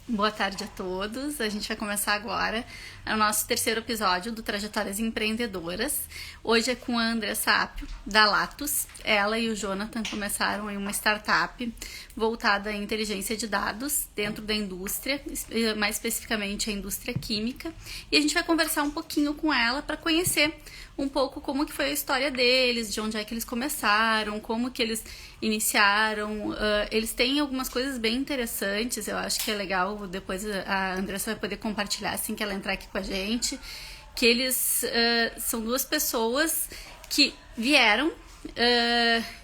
Boa tarde a todos. A gente vai começar agora o nosso terceiro episódio do Trajetórias Empreendedoras. Hoje é com a Andrea Sapio, da Latus. Ela e o Jonathan começaram em uma startup voltada à inteligência de dados dentro da indústria, mais especificamente a indústria química. E a gente vai conversar um pouquinho com ela para conhecer um pouco como que foi a história deles, de onde é que eles começaram, como que eles iniciaram. Eles têm algumas coisas bem interessantes, eu acho que é legal, depois a Andressa vai poder compartilhar assim que ela entrar aqui com a gente, que eles são duas pessoas que vieram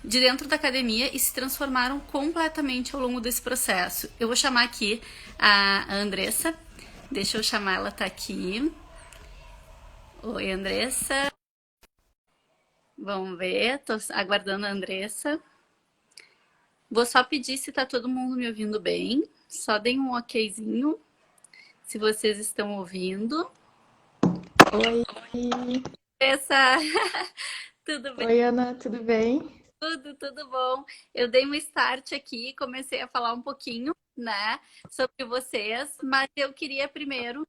de dentro da academia e se transformaram completamente ao longo desse processo. Eu vou chamar aqui a Andressa, deixa eu chamar, ela tá aqui. Oi, Andressa. Vamos ver, tô aguardando a Andressa. Vou só pedir se tá todo mundo me ouvindo bem. Só deem um okzinho se vocês estão ouvindo. Oi, Essa, tudo bem? oi Ana, tudo bem? Tudo bom. Eu dei um start aqui, e comecei a falar um pouquinho, né, sobre vocês, mas eu queria primeiro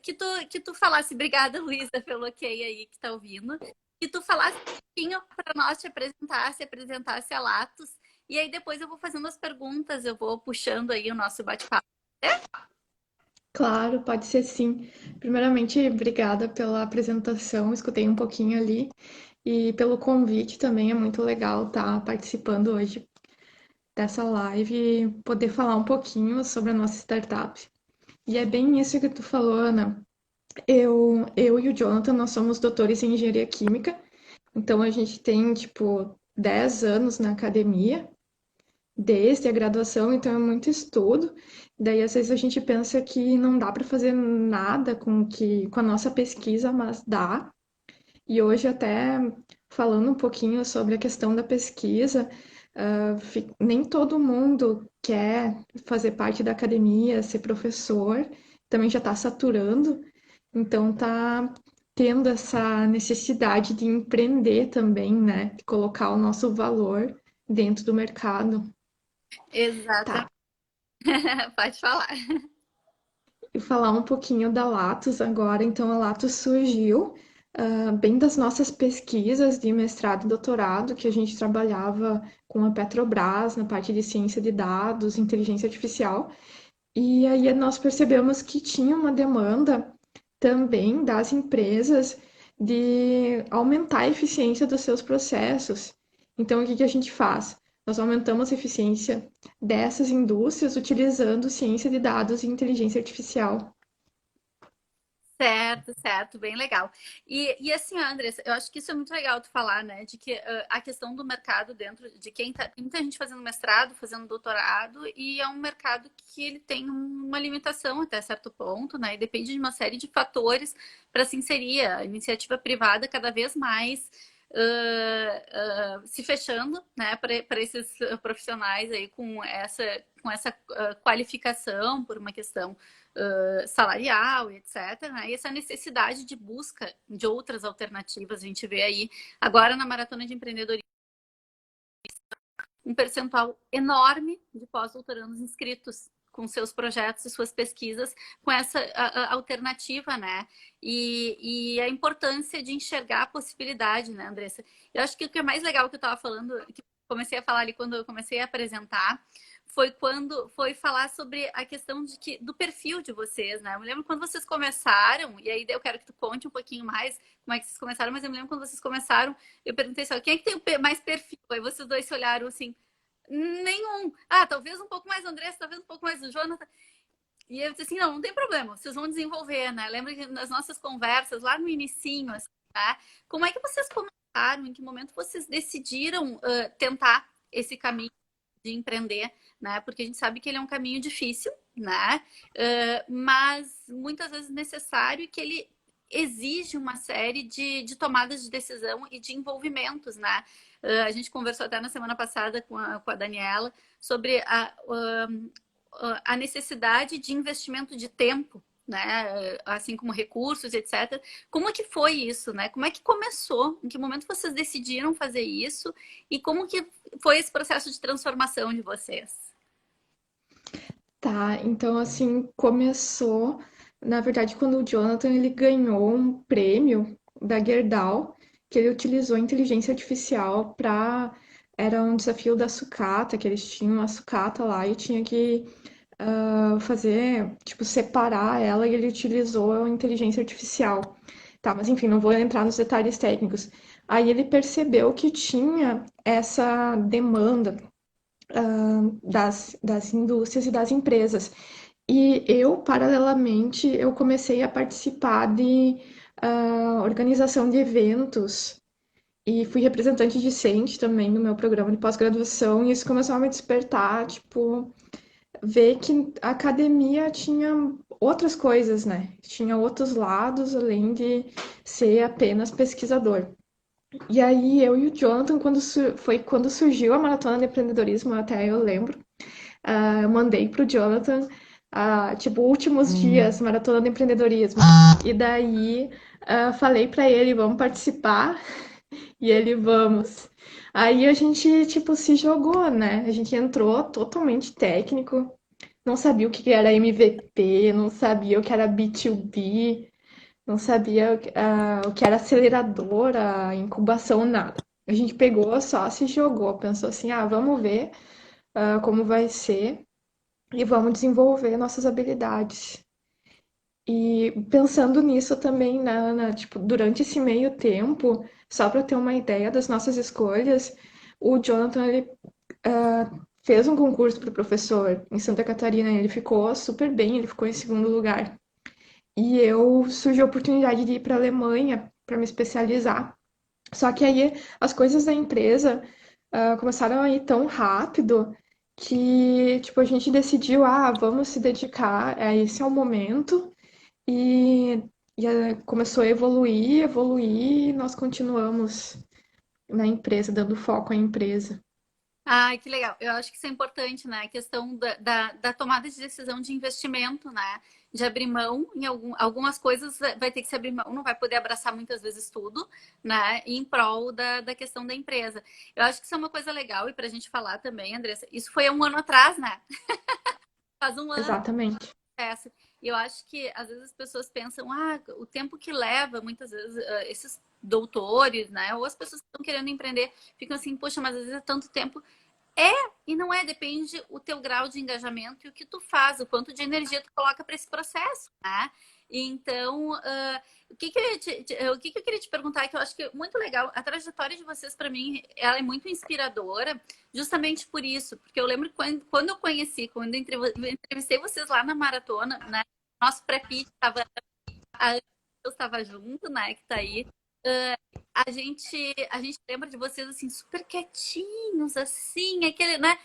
que tu falasse, obrigada, Luísa, pelo ok aí que tá ouvindo, que tu falasse um pouquinho para nós te apresentar, se apresentasse a Latos, e aí depois eu vou fazendo as perguntas, eu vou puxando aí o nosso bate-papo. Claro, pode ser sim. Primeiramente, obrigada pela apresentação, escutei um pouquinho ali e pelo convite também. É muito legal estar participando hoje dessa live e poder falar um pouquinho sobre a nossa startup. E é bem isso que tu falou, Ana. Eu e o Jonathan, nós somos doutores em engenharia química, então a gente tem, tipo, 10 anos na academia desde a graduação, então é muito estudo. Daí às vezes a gente pensa que não dá para fazer nada com a nossa pesquisa, mas dá. E hoje até falando um pouquinho sobre a questão da pesquisa, nem todo mundo quer fazer parte da academia, ser professor, também já está saturando, então tá tendo essa necessidade de empreender também, né? De colocar o nosso valor dentro do mercado. Exatamente, Tá, pode falar. e falar um pouquinho da Latus agora. Então, a Latus surgiu bem das nossas pesquisas de mestrado e doutorado, que a gente trabalhava com a Petrobras na parte de ciência de dados, inteligência artificial. E aí nós percebemos que tinha uma demanda também das empresas de aumentar a eficiência dos seus processos. Então, o que que a gente faz? Nós aumentamos a eficiência dessas indústrias utilizando ciência de dados e inteligência artificial. Certo, certo, bem legal. E assim, Andressa, eu acho que isso é muito legal tu falar, né? De que a questão do mercado dentro de quem tá, tem muita gente fazendo mestrado, fazendo doutorado, e é um mercado que ele tem uma limitação até certo ponto, né? E depende de uma série de fatores para se inserir. A iniciativa privada cada vez mais se fechando, né, para esses profissionais aí com essa qualificação por uma questão salarial e etc. Né? E essa necessidade de busca de outras alternativas. A gente vê aí agora na Maratona de Empreendedorismo um percentual enorme de pós-doutorandos inscritos com seus projetos e suas pesquisas com essa alternativa, né? E a importância de enxergar a possibilidade, né, Andressa? Eu acho que o que é mais legal que eu estava falando, que comecei a falar ali quando eu comecei a apresentar, foi quando foi falar sobre a questão do perfil de vocês, né? Eu me lembro quando vocês começaram, e aí eu quero que tu conte um pouquinho mais como é que vocês começaram, mas eu me lembro quando vocês começaram, eu perguntei assim, quem é que tem mais perfil? Aí vocês dois se olharam assim, nenhum. Ah, talvez um pouco mais o Andressa, talvez um pouco mais o Jonathan. E eu disse assim, não tem problema, vocês vão desenvolver, né? Lembra que nas nossas conversas, lá no inicinho, assim, tá? Como é que vocês começaram? Em que momento vocês decidiram tentar esse caminho de empreender, né? Porque a gente sabe que ele é um caminho difícil, né? Mas muitas vezes necessário e que ele exige uma série de tomadas de decisão e de envolvimentos, né? A gente conversou até na semana passada com a Daniela sobre a necessidade de investimento de tempo, né? Assim como recursos, etc. Como é que foi isso, né? Como é que começou? Em que momento vocês decidiram fazer isso? E como que foi esse processo de transformação de vocês? Tá, então assim, começou, na verdade, quando o Jonathan ele ganhou um prêmio da Gerdau, que ele utilizou a inteligência artificial para era um desafio da sucata, que eles tinham uma sucata lá e tinha que fazer, tipo, separar ela e ele utilizou a inteligência artificial. Tá, mas enfim, não vou entrar nos detalhes técnicos. Aí ele percebeu que tinha essa demanda das indústrias e das empresas. E eu, paralelamente, eu comecei a participar de organização de eventos e fui representante discente também no meu programa de pós-graduação, e isso começou a me despertar, tipo, ver que a academia tinha outras coisas, né? Tinha outros lados além de ser apenas pesquisador. E aí eu e o Jonathan, foi quando surgiu a Maratona de Empreendedorismo, até eu lembro, eu mandei pro Jonathan, tipo, últimos dias, Maratona de Empreendedorismo. E daí falei pra ele, vamos participar, e ele, vamos. Aí a gente, tipo, se jogou, né? A gente entrou totalmente técnico, não sabia o que era MVP, não sabia o que era B2B, não sabia o que era aceleradora, incubação, nada. A gente pegou, só se jogou, pensou assim, vamos ver como vai ser e vamos desenvolver nossas habilidades. E pensando nisso também, tipo, durante esse meio tempo, só para ter uma ideia das nossas escolhas, o Jonathan ele, fez um concurso para professor em Santa Catarina, ele ficou super bem, ele ficou em segundo lugar. E eu surgiu a oportunidade de ir para a Alemanha para me especializar. Só que aí as coisas da empresa começaram a ir tão rápido que, tipo, a gente decidiu, vamos se dedicar, esse é o momento. E, começou a evoluir, evoluir, e nós continuamos na empresa, dando foco à empresa. Ai, que legal. Eu acho que isso é importante, né? A questão da tomada de decisão de investimento, né? De abrir mão em algumas coisas vai ter que se abrir mão, não vai poder abraçar muitas vezes tudo, né? Em prol da questão da empresa. Eu acho que isso é uma coisa legal e para a gente falar também, Andressa, isso foi há um ano atrás, né? Faz um ano Exatamente. essa. E eu acho que às vezes as pessoas pensam, o tempo que leva, muitas vezes, esses doutores, né? Ou as pessoas que estão querendo empreender, ficam assim, poxa, mas às vezes é tanto tempo. É e não é, depende o teu grau de engajamento e o que tu faz, o quanto de energia tu coloca para esse processo, né? Então, o que eu queria te perguntar, que eu acho que é muito legal, a trajetória de vocês, para mim, ela é muito inspiradora, justamente por isso, porque eu lembro quando eu conheci, quando eu entrevistei vocês lá na maratona, né? Nosso pré-pitch estava, a eu estava junto, né? Que tá aí. A gente lembra de vocês assim, super quietinhos, assim, aquele, né?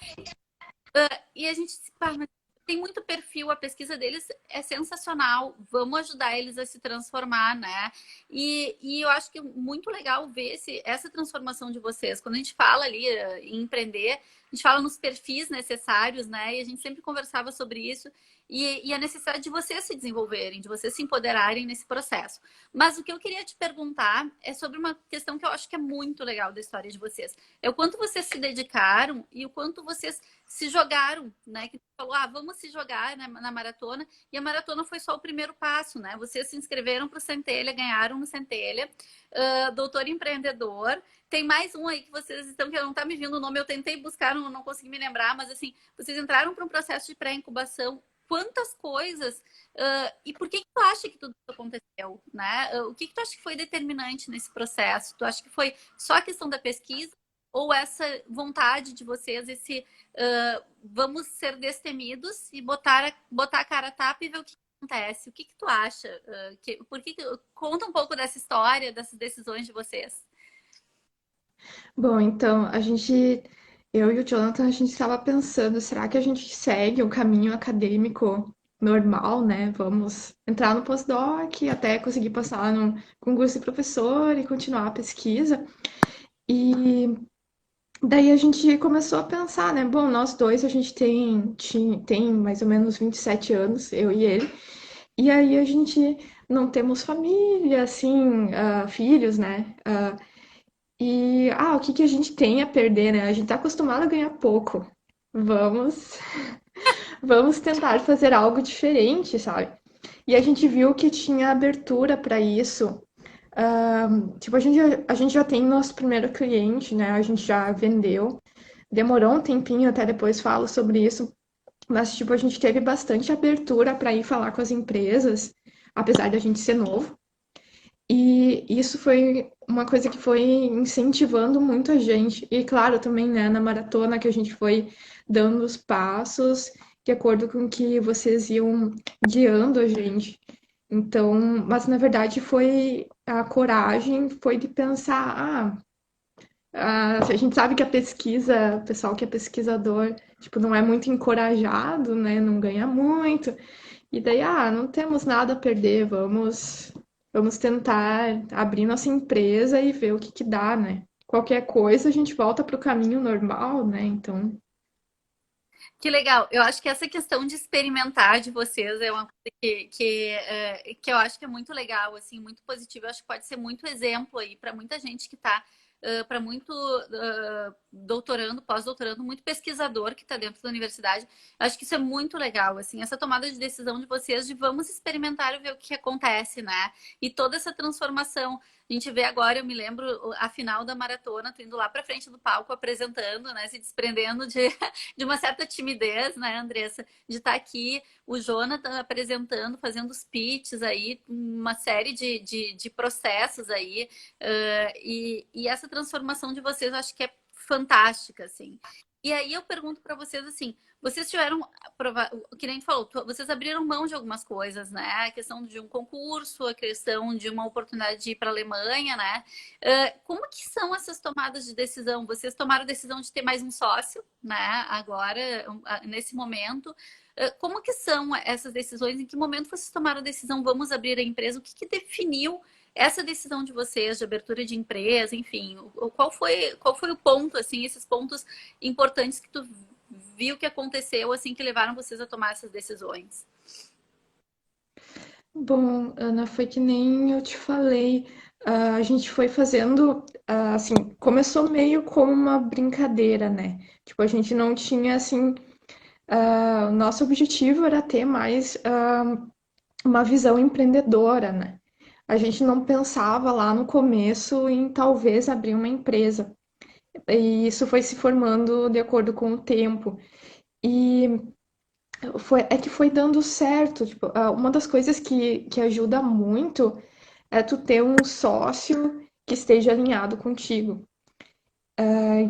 E a gente se mas tem muito perfil, a pesquisa deles é sensacional. Vamos ajudar eles a se transformar, né? E eu acho que é muito legal ver essa transformação de vocês. Quando a gente fala ali em empreender, a gente fala nos perfis necessários, né? E a gente sempre conversava sobre isso. E a necessidade de vocês se desenvolverem, de vocês se empoderarem nesse processo. Mas o que eu queria te perguntar é sobre uma questão que eu acho que é muito legal da história de vocês. É o quanto vocês se dedicaram e o quanto vocês se jogaram, né? Que falou, vamos se jogar na maratona. E a maratona foi só o primeiro passo, né? Vocês se inscreveram para o Centelha, ganharam no Centelha, doutor empreendedor. Tem mais um aí que vocês estão, que não está me vindo o nome, eu tentei buscar, não consegui me lembrar, mas assim, vocês entraram para um processo de pré-incubação. Quantas coisas, e por que tu acha que tudo isso aconteceu, né? O que tu acha que foi determinante nesse processo? Tu acha que foi só a questão da pesquisa ou essa vontade de vocês, esse vamos ser destemidos e botar a cara a tapa e ver o que acontece? O que tu acha? Conta um pouco dessa história, dessas decisões de vocês. Bom, então, eu e o Jonathan, a gente estava pensando, será que a gente segue o caminho acadêmico normal, né? Vamos entrar no pós-doc, até conseguir passar no concurso de professor e continuar a pesquisa. E daí a gente começou a pensar, né? Bom, nós dois, a gente tem mais ou menos 27 anos, eu e ele. E aí a gente não temos família, assim, filhos, né? O que que a gente tem a perder, né? A gente tá acostumado a ganhar pouco. Vamos, Vamos tentar fazer algo diferente, sabe? E a gente viu que tinha abertura para isso. Tipo, a gente já tem nosso primeiro cliente, né? A gente já vendeu. Demorou um tempinho, até depois falo sobre isso. Mas, tipo, a gente teve bastante abertura para ir falar com as empresas, apesar de a gente ser novo. E isso foi uma coisa que foi incentivando muito a gente. E, claro, também, né, na maratona que a gente foi dando os passos de acordo com que vocês iam guiando a gente. Então, mas na verdade foi a coragem, foi de pensar, a gente sabe que a pesquisa, o pessoal que é pesquisador, tipo, não é muito encorajado, né? Não ganha muito. E daí, não temos nada a perder, vamos tentar abrir nossa empresa e ver o que que dá, né? Qualquer coisa a gente volta para o caminho normal, né? Então, Que legal. Eu acho que essa questão de experimentar de vocês é uma coisa que eu acho que é muito legal, assim, muito positiva. Eu acho que pode ser muito exemplo aí para muita gente que está, para muito doutorando, pós-doutorando, muito pesquisador que está dentro da universidade. Eu acho que isso é muito legal, assim, essa tomada de decisão de vocês de vamos experimentar e ver o que acontece, né? E toda essa transformação. A gente vê agora, eu me lembro a final da maratona, tu indo lá para frente do palco apresentando, né? Se desprendendo de uma certa timidez, né, Andressa, de estar aqui, o Jonathan apresentando, fazendo os pitches aí, uma série de processos aí, e essa transformação de vocês eu acho que é fantástica, assim. E aí eu pergunto para vocês assim, vocês tiveram, que nem tu falou, vocês abriram mão de algumas coisas, né? A questão de um concurso, a questão de uma oportunidade de ir para a Alemanha, né? Como que são essas tomadas de decisão? Vocês tomaram a decisão de ter mais um sócio, né? Agora, nesse momento. Como que são essas decisões? Em que momento vocês tomaram a decisão, vamos abrir a empresa? O que que definiu essa decisão de vocês, de abertura de empresa, enfim? Qual foi o ponto, assim, esses pontos importantes que tu viu que aconteceu, assim, que levaram vocês a tomar essas decisões? bom, Ana, foi que nem eu te falei, a gente foi fazendo, assim, começou meio como uma brincadeira, né? Tipo, a gente não tinha, assim, o nosso objetivo era ter mais uma visão empreendedora, né? A gente não pensava lá no começo em talvez abrir uma empresa. E isso foi se formando de acordo com o tempo. E é que foi dando certo. Tipo, uma das coisas que ajuda muito é tu ter um sócio que esteja alinhado contigo,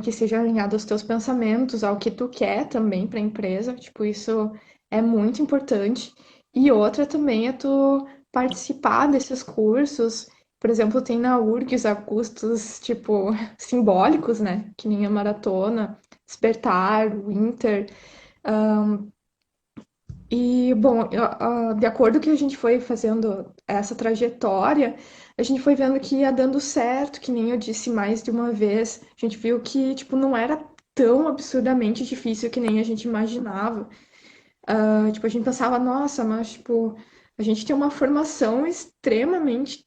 que esteja alinhado aos teus pensamentos, ao que tu quer também para a empresa. Tipo, isso é muito importante. E outra também é tu participar desses cursos. Por exemplo, tem na URGS a custos, tipo, simbólicos, né? Que nem a maratona, Despertar, o Inter. E, bom, de acordo que a gente foi fazendo essa trajetória, a gente foi vendo que ia dando certo, que nem eu disse mais de uma vez. A gente viu que, tipo, não era tão absurdamente difícil que nem a gente imaginava. Tipo, a gente pensava, nossa, mas, tipo, a gente tem uma formação extremamente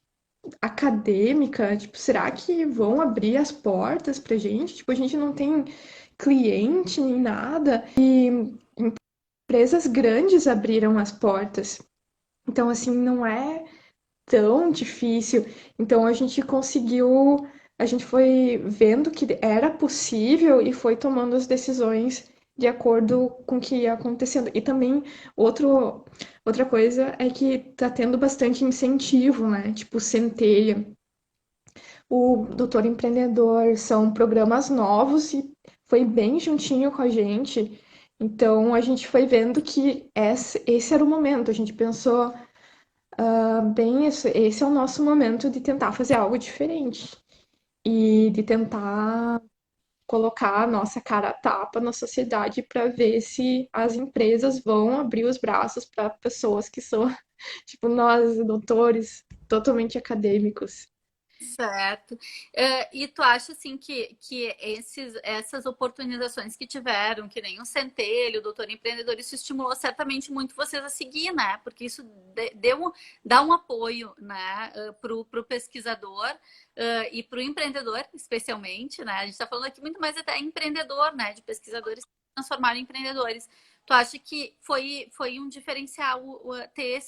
acadêmica, tipo, será que vão abrir as portas pra gente? Tipo, a gente não tem cliente nem nada. Empresas grandes abriram as portas. Então, assim, não é tão difícil. Então, a gente foi vendo que era possível e foi tomando as decisões de acordo com o que ia acontecendo. E também, outra coisa é que tá tendo bastante incentivo, né? Tipo, Centelha, o Doutor Empreendedor, são programas novos e foi bem juntinho com a gente. Então, a gente foi vendo que esse era o momento. A gente pensou, bem, esse é o nosso momento de tentar fazer algo diferente e de tentar colocar a nossa cara a tapa na sociedade para ver se as empresas vão abrir os braços para pessoas que são, tipo, nós, doutores, totalmente acadêmicos. Certo. E tu acha assim que essas oportunizações que tiveram, que nem o Centelho, o Doutor Empreendedor, isso estimulou certamente muito vocês a seguir, né? Porque isso dá um apoio, né, pro pesquisador e pro empreendedor, especialmente, né? A gente está falando aqui muito mais até empreendedor, né? De pesquisadores se transformarem em empreendedores. Tu acha que foi um diferencial ter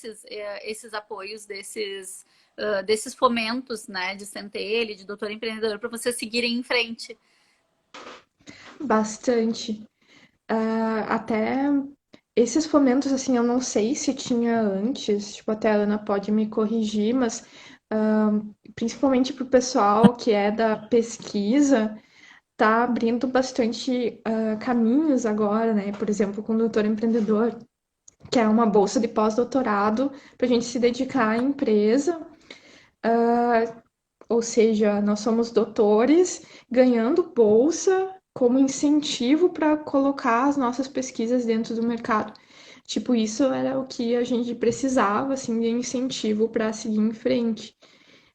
esses apoios, desses fomentos, né, de Centelha, de Doutor Empreendedor, para vocês seguirem em frente? Bastante. Até esses fomentos, assim, eu não sei se tinha antes, tipo, até a Ana pode me corrigir, mas principalmente para o pessoal que é da pesquisa, tá abrindo bastante caminhos agora, né? Por exemplo, com o Doutor Empreendedor, que é uma bolsa de pós-doutorado para a gente se dedicar à empresa. Ou seja, nós somos doutores ganhando bolsa como incentivo para colocar as nossas pesquisas dentro do mercado. Tipo, isso era o que a gente precisava, assim, de incentivo para seguir em frente.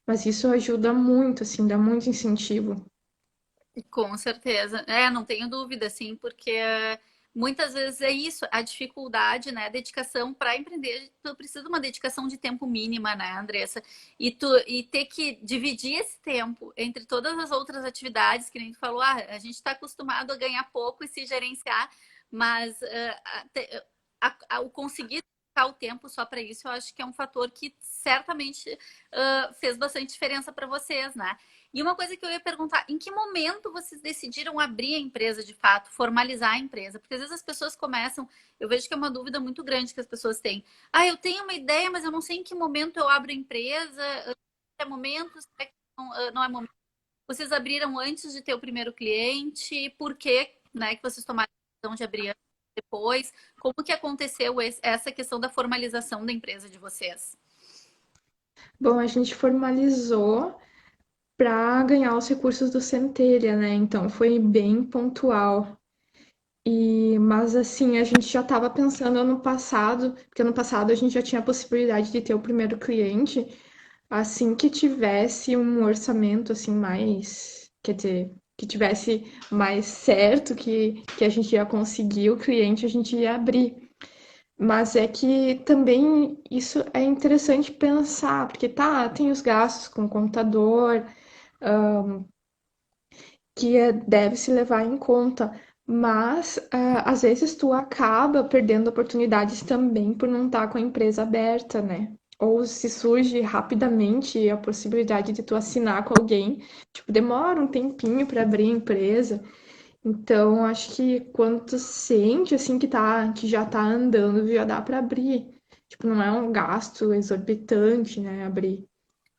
Mas isso ajuda muito, assim, dá muito incentivo. Com certeza. Não tenho dúvida, assim, porque muitas vezes é isso, a dificuldade, né? A dedicação para empreender, tu precisa de uma dedicação de tempo mínima, né, Andressa? E ter que dividir esse tempo entre todas as outras atividades, que nem tu falou, a gente está acostumado a ganhar pouco e se gerenciar, mas o conseguir dedicar o tempo só para isso, eu acho que é um fator que certamente fez bastante diferença para vocês, né? E uma coisa que eu ia perguntar, em que momento vocês decidiram abrir a empresa de fato, formalizar a empresa? Porque às vezes as pessoas começam, eu vejo que é uma dúvida muito grande que as pessoas têm. Eu tenho uma ideia, mas eu não sei em que momento eu abro a empresa, é momento, será que não é momento? Vocês abriram antes de ter o primeiro cliente, por que, né, que vocês tomaram a decisão de abrir depois? Como que aconteceu essa questão da formalização da empresa de vocês? Bom, a gente formalizou para ganhar os recursos do Centelha, né? Então foi bem pontual. Mas assim, a gente já estava pensando ano passado, porque ano passado a gente já tinha a possibilidade de ter o primeiro cliente, assim que tivesse um orçamento assim mais, quer dizer, que tivesse mais certo que a gente ia conseguir o cliente, a gente ia abrir. Mas é que também isso é interessante pensar, porque tá, tem os gastos com o computador, deve se levar em conta. Mas às vezes tu acaba perdendo oportunidades também por não estar com a empresa aberta, né? Ou se surge rapidamente a possibilidade de tu assinar com alguém, tipo, demora um tempinho para abrir a empresa. Então, acho que quando tu sente assim que já tá andando, já dá para abrir. Tipo, não é um gasto exorbitante, né, abrir.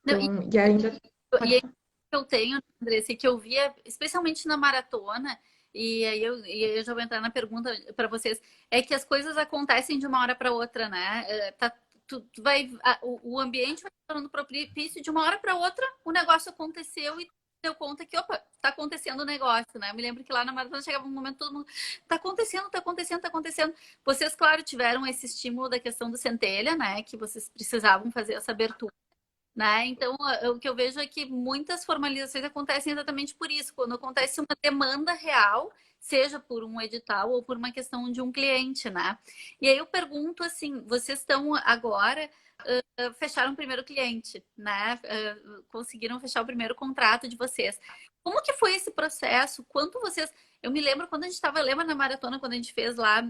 Não, Então, e ainda e pode aí que eu tenho, Andressa, que eu via, especialmente na maratona, e aí eu já vou entrar na pergunta para vocês, é que as coisas acontecem de uma hora para outra, né? Tu vai, o ambiente vai tornando propício de uma hora para outra, o negócio aconteceu e deu conta que, opa, tá acontecendo o negócio, né? Eu me lembro que lá na maratona chegava um momento todo mundo, tá acontecendo, tá acontecendo, tá acontecendo. Vocês, claro, tiveram esse estímulo da questão do centelha, né? Que vocês precisavam fazer essa abertura, né? Então, o que eu vejo é que muitas formalizações acontecem exatamente por isso, quando acontece uma demanda real, seja por um edital ou por uma questão de um cliente, né? E aí eu pergunto assim, vocês estão agora fecharam o primeiro cliente, né? Conseguiram fechar o primeiro contrato de vocês. Como que foi esse processo? Quanto vocês. Eu me lembro quando a gente estava, lembra na maratona, quando a gente fez lá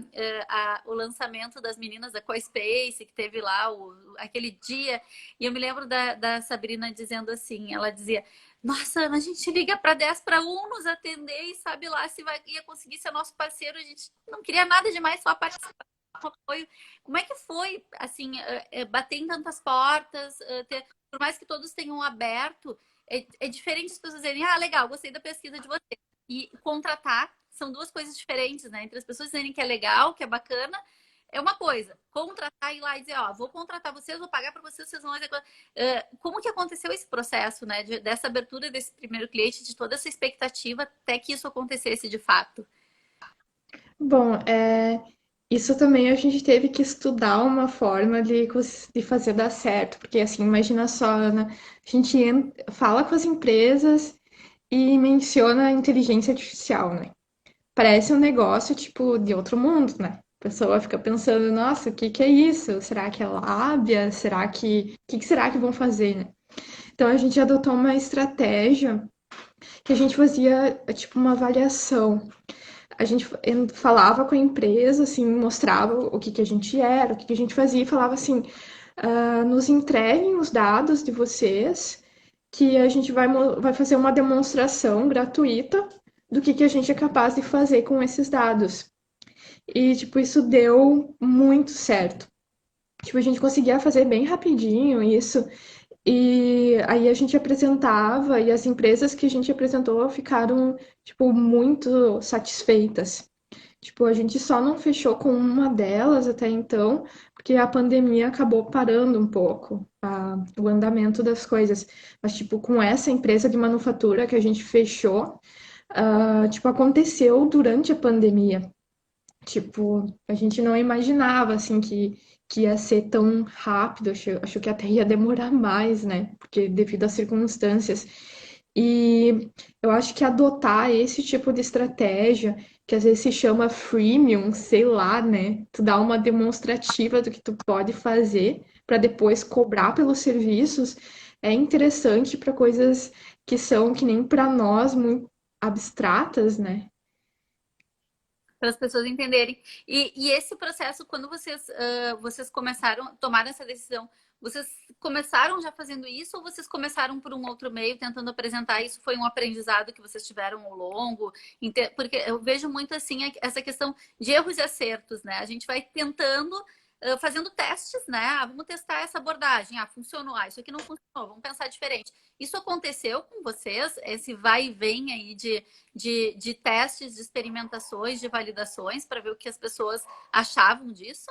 o lançamento das meninas da CoSpace, que teve lá aquele dia, e eu me lembro da Sabrina dizendo assim: ela dizia, nossa, Ana, a gente liga para 10 para 1 nos atender e sabe lá se ia conseguir ser nosso parceiro, a gente não queria nada demais, só participar. Apoio. Como é que foi, assim, bater em tantas portas, por mais que todos tenham aberto, é diferente as pessoas dizerem, legal, gostei da pesquisa de você. E contratar são duas coisas diferentes, né? Entre as pessoas dizerem que é legal, que é bacana, é uma coisa. Contratar e ir lá e dizer, vou contratar vocês, vou pagar para vocês, vocês vão executar. Como que aconteceu esse processo, né? Dessa abertura desse primeiro cliente, de toda essa expectativa até que isso acontecesse de fato? Bom, isso também a gente teve que estudar uma forma de fazer dar certo, porque assim, imagina só, Ana, a gente fala com as empresas e menciona a inteligência artificial, né? Parece um negócio tipo de outro mundo, né? A pessoa fica pensando, nossa, o que que é isso? Será que é lábia? O que será que vão fazer, né? Então a gente adotou uma estratégia que a gente fazia tipo uma avaliação. a gente falava com a empresa, assim, mostrava o que que a gente era, o que que a gente fazia, e falava assim, nos entreguem os dados de vocês, que a gente vai fazer uma demonstração gratuita do que a gente é capaz de fazer com esses dados. E, tipo, isso deu muito certo. Tipo, a gente conseguia fazer bem rapidinho isso. E aí a gente apresentava, e as empresas que a gente apresentou ficaram, tipo, muito satisfeitas. Tipo, a gente só não fechou com uma delas até então, porque a pandemia acabou parando um pouco o andamento das coisas. Mas, tipo, com essa empresa de manufatura que a gente fechou, tipo, aconteceu durante a pandemia. Tipo, a gente não imaginava, assim, que ia ser tão rápido. Acho que até ia demorar mais, né? Porque devido às circunstâncias. E eu acho que adotar esse tipo de estratégia, que às vezes se chama freemium, sei lá, né? Tu dá uma demonstrativa do que tu pode fazer para depois cobrar pelos serviços, é interessante para coisas que são que nem para nós muito abstratas, né? Para as pessoas entenderem. E esse processo, quando vocês começaram, tomaram essa decisão, vocês começaram já fazendo isso ou vocês começaram por um outro meio, tentando apresentar? Isso foi um aprendizado que vocês tiveram ao longo? Porque eu vejo muito assim essa questão de erros e acertos, né? A gente vai tentando, fazendo testes, né? Ah, vamos testar essa abordagem. Ah, funcionou. Ah, isso aqui não funcionou. Vamos pensar diferente. Isso aconteceu com vocês? Esse vai e vem aí de testes, de experimentações, de validações, para ver o que as pessoas achavam disso?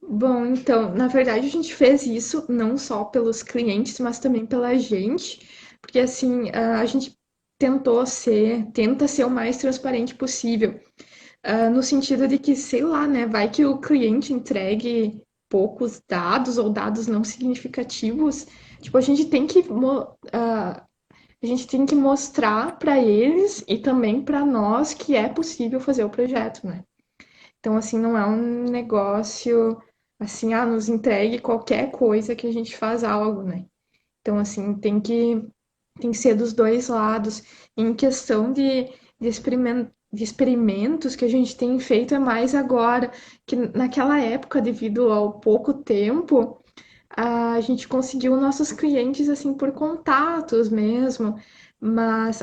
Bom, então, na verdade, a gente fez isso não só pelos clientes, mas também pela gente, porque assim, a gente tenta ser o mais transparente possível, no sentido de que, sei lá, né, vai que o cliente entregue poucos dados ou dados não significativos, tipo, a gente tem que mostrar para eles e também para nós que é possível fazer o projeto, né? Então, assim, não é um negócio assim, nos entregue qualquer coisa que a gente faz algo, né? Então, assim, tem que ser dos dois lados. Em questão de experimentos que a gente tem feito é mais agora, que naquela época, devido ao pouco tempo, a gente conseguiu nossos clientes assim por contatos mesmo, mas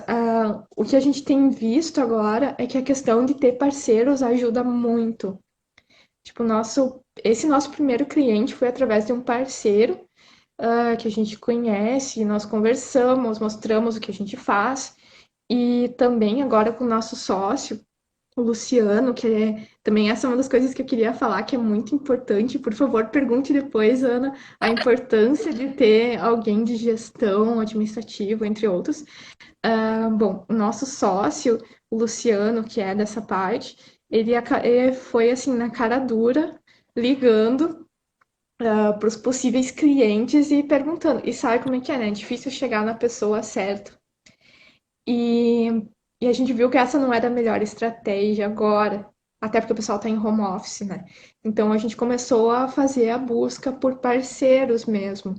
o que a gente tem visto agora é que a questão de ter parceiros ajuda muito. Tipo, esse nosso primeiro cliente foi através de um parceiro que a gente conhece, nós conversamos, mostramos o que a gente faz, e também agora com o nosso sócio, o Luciano, também essa é uma das coisas que eu queria falar, que é muito importante. Por favor, pergunte depois, Ana, a importância de ter alguém de gestão administrativa, entre outros. Bom, o nosso sócio, o Luciano, que é dessa parte, ele foi assim na cara dura, ligando para os possíveis clientes e perguntando. E sabe como é que é, né? É difícil chegar na pessoa certa. E, e a gente viu que essa não era a melhor estratégia agora, até porque o pessoal está em home office, né? Então a gente começou a fazer a busca por parceiros mesmo,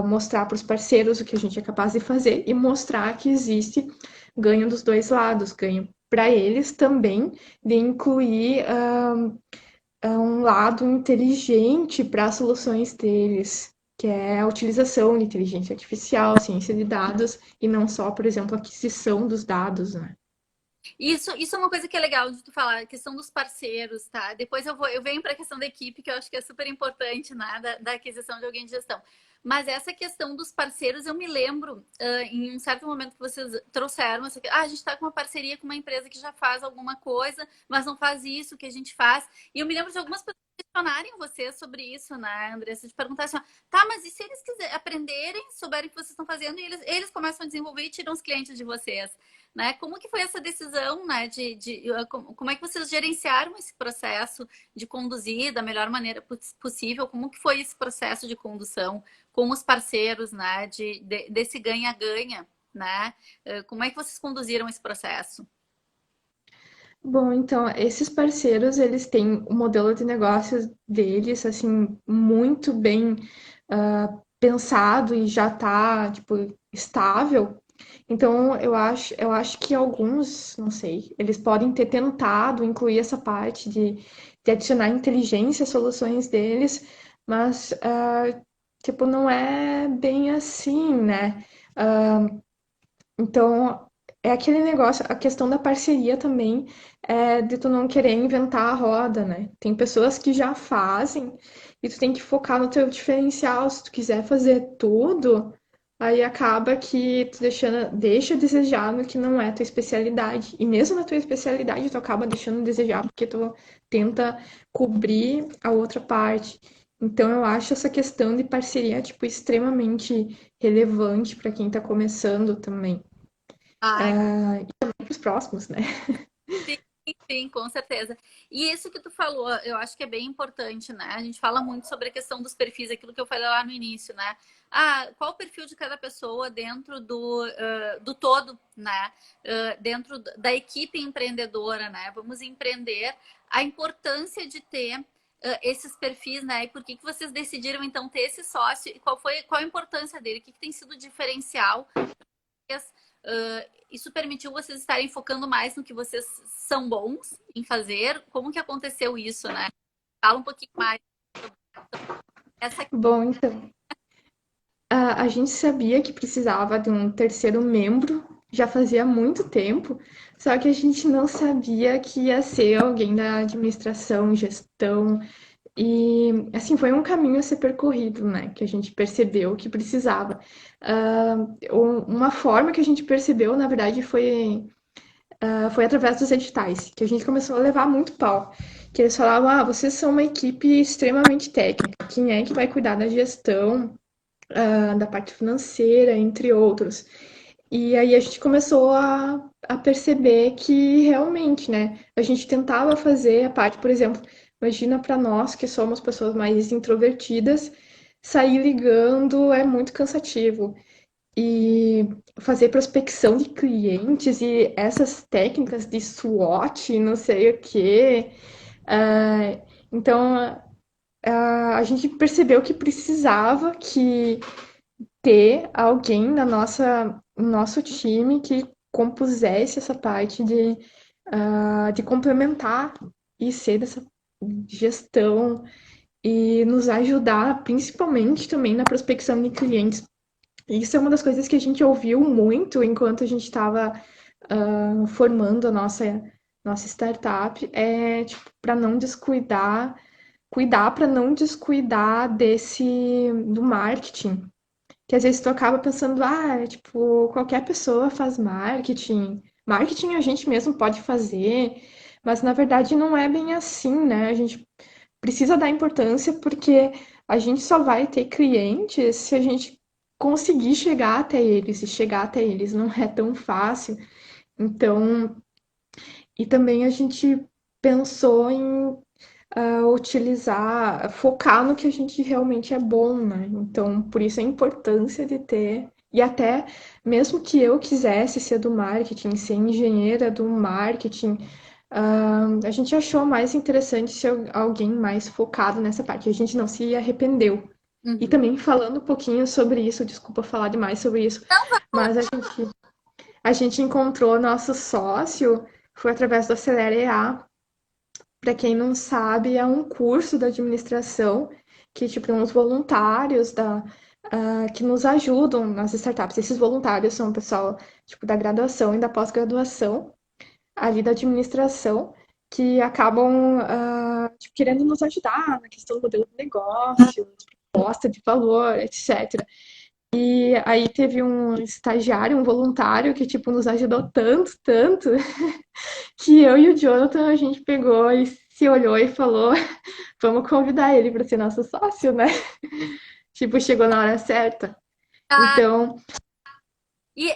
mostrar para os parceiros o que a gente é capaz de fazer e mostrar que existe ganho dos dois lados, ganho para eles também de incluir um lado inteligente para as soluções deles, que é a utilização de inteligência artificial, ciência de dados, e não só, por exemplo, a aquisição dos dados, né? Isso é uma coisa que é legal de tu falar, a questão dos parceiros, tá? Depois eu venho para a questão da equipe, que eu acho que é super importante, né? Da aquisição de alguém de gestão. Mas essa questão dos parceiros, eu me lembro, em um certo momento que vocês trouxeram, a gente está com uma parceria com uma empresa que já faz alguma coisa, mas não faz isso que a gente faz. E eu me lembro de algumas pessoas questionarem vocês sobre isso, né, Andressa? De perguntar assim, tá, mas e se eles quiserem aprenderem, souberem o que vocês estão fazendo, e eles começam a desenvolver e tiram os clientes de vocês? Né? Como que foi essa decisão, né? Como é que vocês gerenciaram esse processo de conduzir da melhor maneira possível? Como que foi esse processo de condução com os parceiros, né? Desse ganha-ganha, né? Como é que vocês conduziram esse processo? Bom, então, esses parceiros, eles têm o modelo de negócios deles, assim, muito bem pensado e já tá, tipo, estável. Então, eu acho que alguns, não sei, eles podem ter tentado incluir essa parte de adicionar inteligência às soluções deles, mas, tipo, não é bem assim, né? Então, é aquele negócio, a questão da parceria também, de tu não querer inventar a roda, né? Tem pessoas que já fazem e tu tem que focar no teu diferencial. Se tu quiser fazer tudo, aí acaba que tu deixa a desejar no que não é tua especialidade. E mesmo na tua especialidade, tu acaba deixando a desejar porque tu tenta cobrir a outra parte. Então, eu acho essa questão de parceria, tipo, extremamente relevante para quem tá começando também. Ah, Para os próximos, né? sim, sim, com certeza. E isso que tu falou, eu acho que é bem importante, né? A gente fala muito sobre a questão dos perfis, aquilo que eu falei lá no início, né? Ah, qual o perfil de cada pessoa dentro do todo, né? Dentro da equipe empreendedora, né? Vamos empreender. A importância de ter esses perfis, né? E por que vocês decidiram, então, ter esse sócio? E qual a importância dele? O que tem sido o diferencial? Isso permitiu vocês estarem focando mais no que vocês são bons em fazer? Como que aconteceu isso, né? Fala um pouquinho mais essa. Bom, então, a gente sabia que precisava de um terceiro membro, já fazia muito tempo, só que a gente não sabia que ia ser alguém da administração, gestão, e assim, foi um caminho a ser percorrido, né? Que a gente percebeu que precisava. Uma forma que a gente percebeu, na verdade, foi através dos editais, que a gente começou a levar muito pau. Que eles falavam, vocês são uma equipe extremamente técnica, quem é que vai cuidar da gestão, da parte financeira, entre outros. E aí a gente começou a perceber que realmente, né, a gente tentava fazer a parte, por exemplo, imagina para nós que somos pessoas mais introvertidas, sair ligando é muito cansativo. E fazer prospecção de clientes e essas técnicas de SWOT, não sei o quê. Então, a gente percebeu que precisava que ter alguém no nosso time que compusesse essa parte de complementar e ser dessa gestão e nos ajudar, principalmente também na prospecção de clientes. Isso é uma das coisas que a gente ouviu muito enquanto a gente estava formando a nossa startup, tipo, para não descuidar, cuidar para não descuidar do marketing. Que às vezes tu acaba pensando, tipo, qualquer pessoa faz marketing. Marketing a gente mesmo pode fazer, mas na verdade não é bem assim, né? A gente precisa dar importância porque a gente só vai ter clientes se a gente conseguir chegar até eles, e chegar até eles não é tão fácil. Então, e também a gente pensou em utilizar, focar no que a gente realmente é bom, né? Então, por isso a importância de ter. E até mesmo que eu quisesse ser do marketing, ser engenheira do marketing, a gente achou mais interessante ser alguém mais focado nessa parte. A gente não se arrependeu. E Uhum. também falando um pouquinho sobre isso, desculpa falar demais sobre isso, mas a gente encontrou nosso sócio, foi através do Acelera EA. Para quem não sabe, é um curso da administração que, tipo, tem uns voluntários que nos ajudam nas startups. Esses voluntários são o pessoal, tipo, da graduação e da pós-graduação, ali da administração, que acabam, tipo, querendo nos ajudar na questão do modelo de negócio, proposta de valor, etc. E aí teve um estagiário, um voluntário, que, tipo, nos ajudou tanto, tanto, que eu e o Jonathan, a gente pegou e se olhou e falou: vamos convidar ele para ser nosso sócio, né? Tipo, chegou na hora certa. Ah, Então, e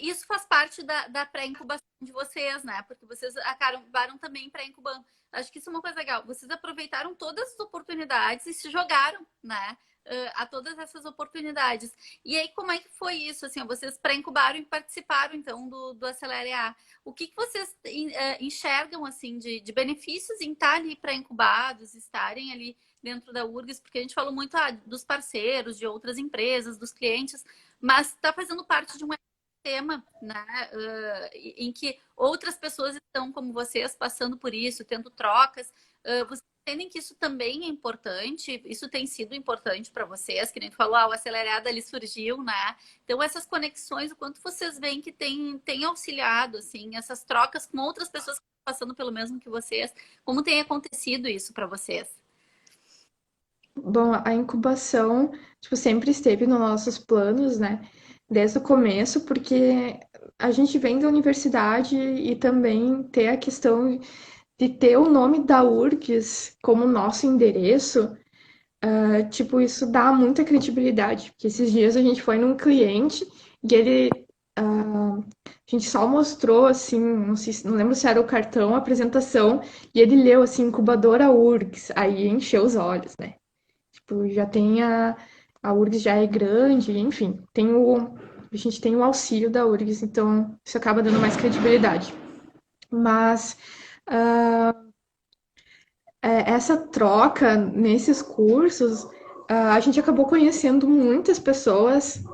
isso faz parte da pré-incubação de vocês, né? Porque vocês acabaram também pré-incubando. Acho que isso é uma coisa legal. Vocês aproveitaram todas as oportunidades e se jogaram, né? A todas essas oportunidades. E aí, como é que foi isso? Assim, vocês pré-incubaram e participaram, então, do Acelere A. O que vocês enxergam, assim, de benefícios em estar ali pré-incubados, estarem ali dentro da URGS? Porque a gente falou muito dos parceiros, de outras empresas, dos clientes, mas está fazendo parte de um. tema, né, em que outras pessoas estão como vocês passando por isso, tendo trocas. Vocês entendem que isso também é importante? Isso tem sido importante para vocês? Que nem tu falou, o Acelerada ali surgiu, né? Então, essas conexões, o quanto vocês veem que tem auxiliado, assim, essas trocas com outras pessoas que estão passando pelo mesmo que vocês? Como tem acontecido isso para vocês? Bom, a incubação, tipo, sempre esteve nos nossos planos, né? Desde o começo, porque a gente vem da universidade e também ter a questão de ter o nome da URGS como nosso endereço, tipo, isso dá muita credibilidade. Porque esses dias a gente foi num cliente e ele, a gente só mostrou, assim, não sei, não lembro se era o cartão, a apresentação, e ele leu, assim, incubadora URGS, aí encheu os olhos, né? Tipo, já tem a URGS já é grande, enfim, a gente tem o auxílio da URGS, então isso acaba dando mais credibilidade. Mas essa troca nesses cursos, a gente acabou conhecendo muitas pessoas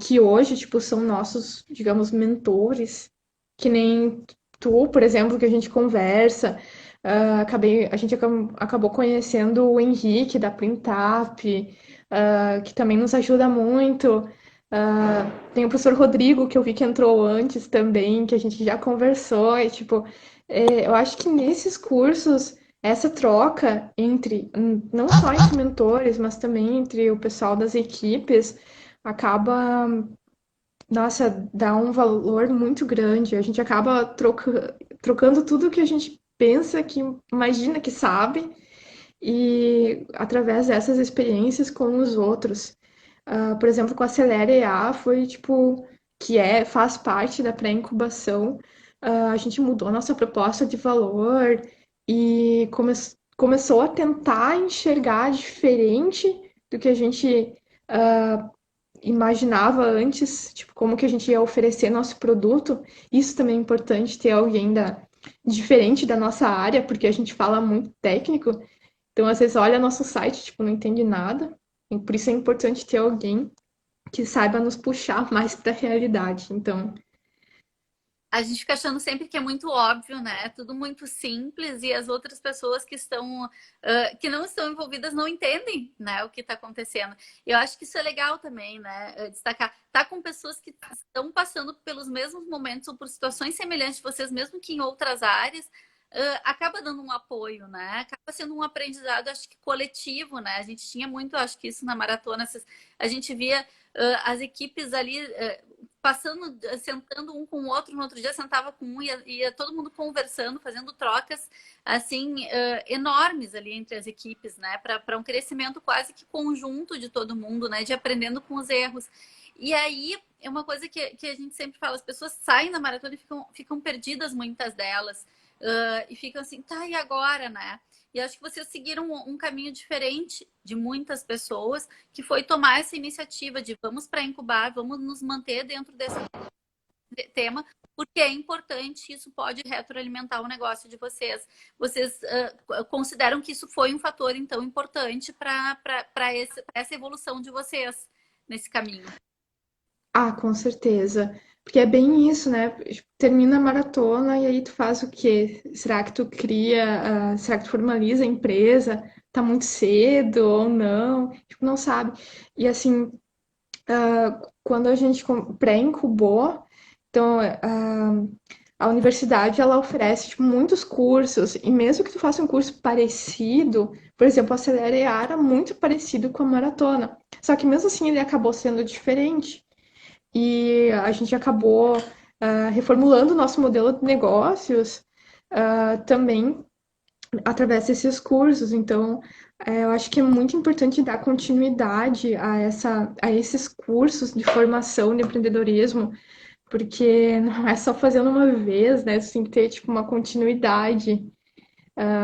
que hoje, tipo, são nossos, digamos, mentores, que nem tu, por exemplo, que a gente conversa. A gente acabou conhecendo o Henrique da Printap, que também nos ajuda muito. Tem o professor Rodrigo, que eu vi que entrou antes também, que a gente já conversou. E, tipo, eu acho que nesses cursos, essa troca entre, não só entre mentores, mas também entre o pessoal das equipes, acaba, nossa, dá um valor muito grande. A gente acaba trocando tudo que a gente pensa, que imagina que sabe, e através dessas experiências com os outros. Por exemplo, com a Acelera EA foi tipo, faz parte da pré-incubação. A gente mudou nossa proposta de valor e começou a tentar enxergar diferente do que a gente imaginava antes, tipo, como que a gente ia oferecer nosso produto. Isso também é importante, ter alguém diferente da nossa área, porque a gente fala muito técnico. Então, às vezes, olha nosso site, tipo, não entende nada. E por isso é importante ter alguém que saiba nos puxar mais para a realidade. Então, A gente fica achando sempre que é muito óbvio, né? Tudo muito simples e as outras pessoas que estão, que não estão envolvidas não entendem, né, o que está acontecendo. Eu acho que isso é legal também, né? Destacar, tá com pessoas que estão passando pelos mesmos momentos ou por situações semelhantes de vocês, mesmo que em outras áreas, acaba dando um apoio, né? Acaba sendo um aprendizado, acho que coletivo, né? A gente tinha muito, acho que isso na maratona, a gente via as equipes ali passando, sentando um com o outro, no outro dia sentava com um, ia todo mundo conversando, fazendo trocas assim enormes ali entre as equipes, né? Para um crescimento quase que conjunto de todo mundo, né? De aprendendo com os erros. E aí é uma coisa que a gente sempre fala, as pessoas saem da maratona e ficam perdidas, muitas delas, e ficam assim, tá, e agora, né? E acho que vocês seguiram um caminho diferente de muitas pessoas, que foi tomar essa iniciativa de vamos para incubar, vamos nos manter dentro desse tema, porque é importante, isso pode retroalimentar o negócio de vocês. Vocês consideram que isso foi um fator, então, importante para essa evolução de vocês nesse caminho? com certeza. Porque é bem isso, né? Termina a maratona e aí tu faz o quê? Será que tu cria, será que tu formaliza a empresa? Tá muito cedo ou não? Tipo, não sabe. E assim, quando a gente pré-incubou, então a universidade ela oferece tipo, muitos cursos, e mesmo que tu faça um curso parecido, por exemplo, o Acelera EA era muito parecido com a maratona. Só que mesmo assim ele acabou sendo diferente. E a gente acabou reformulando o nosso modelo de negócios também através desses cursos. Então, eu acho que é muito importante dar continuidade a esses cursos de formação de empreendedorismo, porque não é só fazendo uma vez, né? Você tem que ter tipo, uma continuidade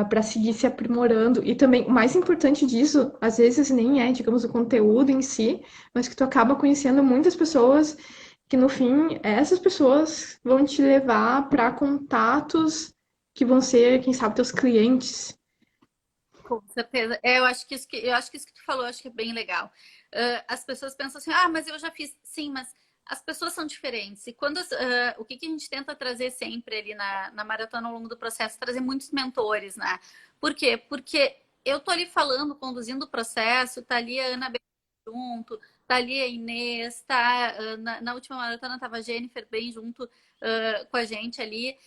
para seguir se aprimorando. E também, o mais importante disso, às vezes nem é, digamos, o conteúdo em si, mas que tu acaba conhecendo muitas pessoas que no fim essas pessoas vão te levar para contatos que vão ser, quem sabe, teus clientes. Com certeza. Eu acho que isso que tu falou, eu acho que é bem legal. As pessoas pensam assim, mas eu já fiz. Sim, mas as pessoas são diferentes. E quando o que a gente tenta trazer sempre ali na maratona ao longo do processo? Trazer muitos mentores, né? Por quê? Porque eu tô ali falando, conduzindo o processo, tá ali a Ana junto, tá ali a Inês, tá, na última maratona tava a Jennifer bem junto com a gente ali.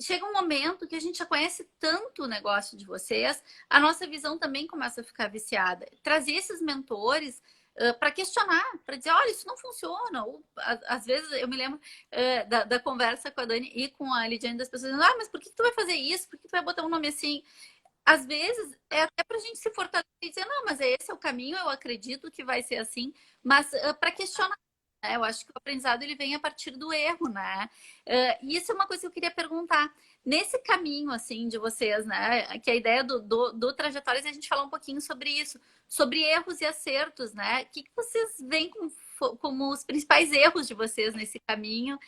Chega um momento que a gente já conhece tanto o negócio de vocês, a nossa visão também começa a ficar viciada. Trazer esses mentores para questionar, para dizer, olha, isso não funciona. Ou, às vezes, eu me lembro da conversa com a Dani e com a Lidiane, das pessoas dizendo, mas por que tu vai fazer isso? Por que tu vai botar um nome assim? Às vezes, é até para a gente se fortalecer e dizer, não, mas esse é o caminho, eu acredito que vai ser assim, mas para questionar. Né? Eu acho que o aprendizado ele vem a partir do erro, né? E isso é uma coisa que eu queria perguntar. Nesse caminho, assim, de vocês, né? Que a ideia do Trajetórias é a gente falar um pouquinho sobre isso, sobre erros e acertos, né? O que vocês veem como os principais erros de vocês nesse caminho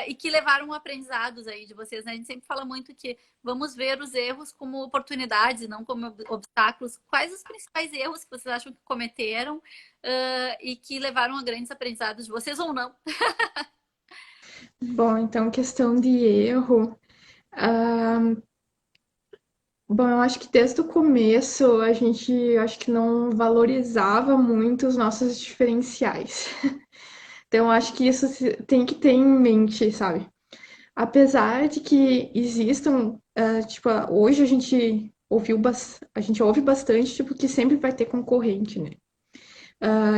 e que levaram aprendizados aí de vocês, né? A gente sempre fala muito que vamos ver os erros como oportunidades e não como obstáculos. Quais os principais erros que vocês acham que cometeram e que levaram a grandes aprendizados de vocês ou não? Bom, então, questão de erro. ah, Bom, eu acho que desde o começo a gente acho que não valorizava muito os nossos diferenciais. Então, eu acho que isso tem que ter em mente, sabe? Apesar de que existam, tipo, hoje a gente ouve bastante, tipo, que sempre vai ter concorrente, né?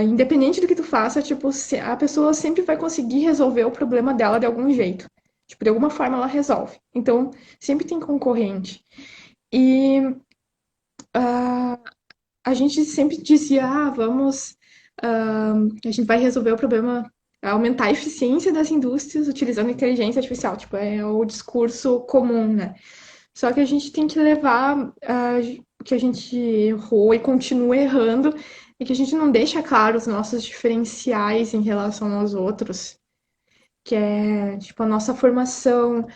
Independente do que tu faça, tipo, a pessoa sempre vai conseguir resolver o problema dela de algum jeito. Tipo, de alguma forma ela resolve. Então, sempre tem concorrente. E a gente sempre dizia, a gente vai resolver o problema, aumentar a eficiência das indústrias utilizando inteligência artificial. Tipo, é o discurso comum, né? Só que a gente tem que levar que a gente errou e continua errando e que a gente não deixa claro os nossos diferenciais em relação aos outros, que é tipo a nossa formação,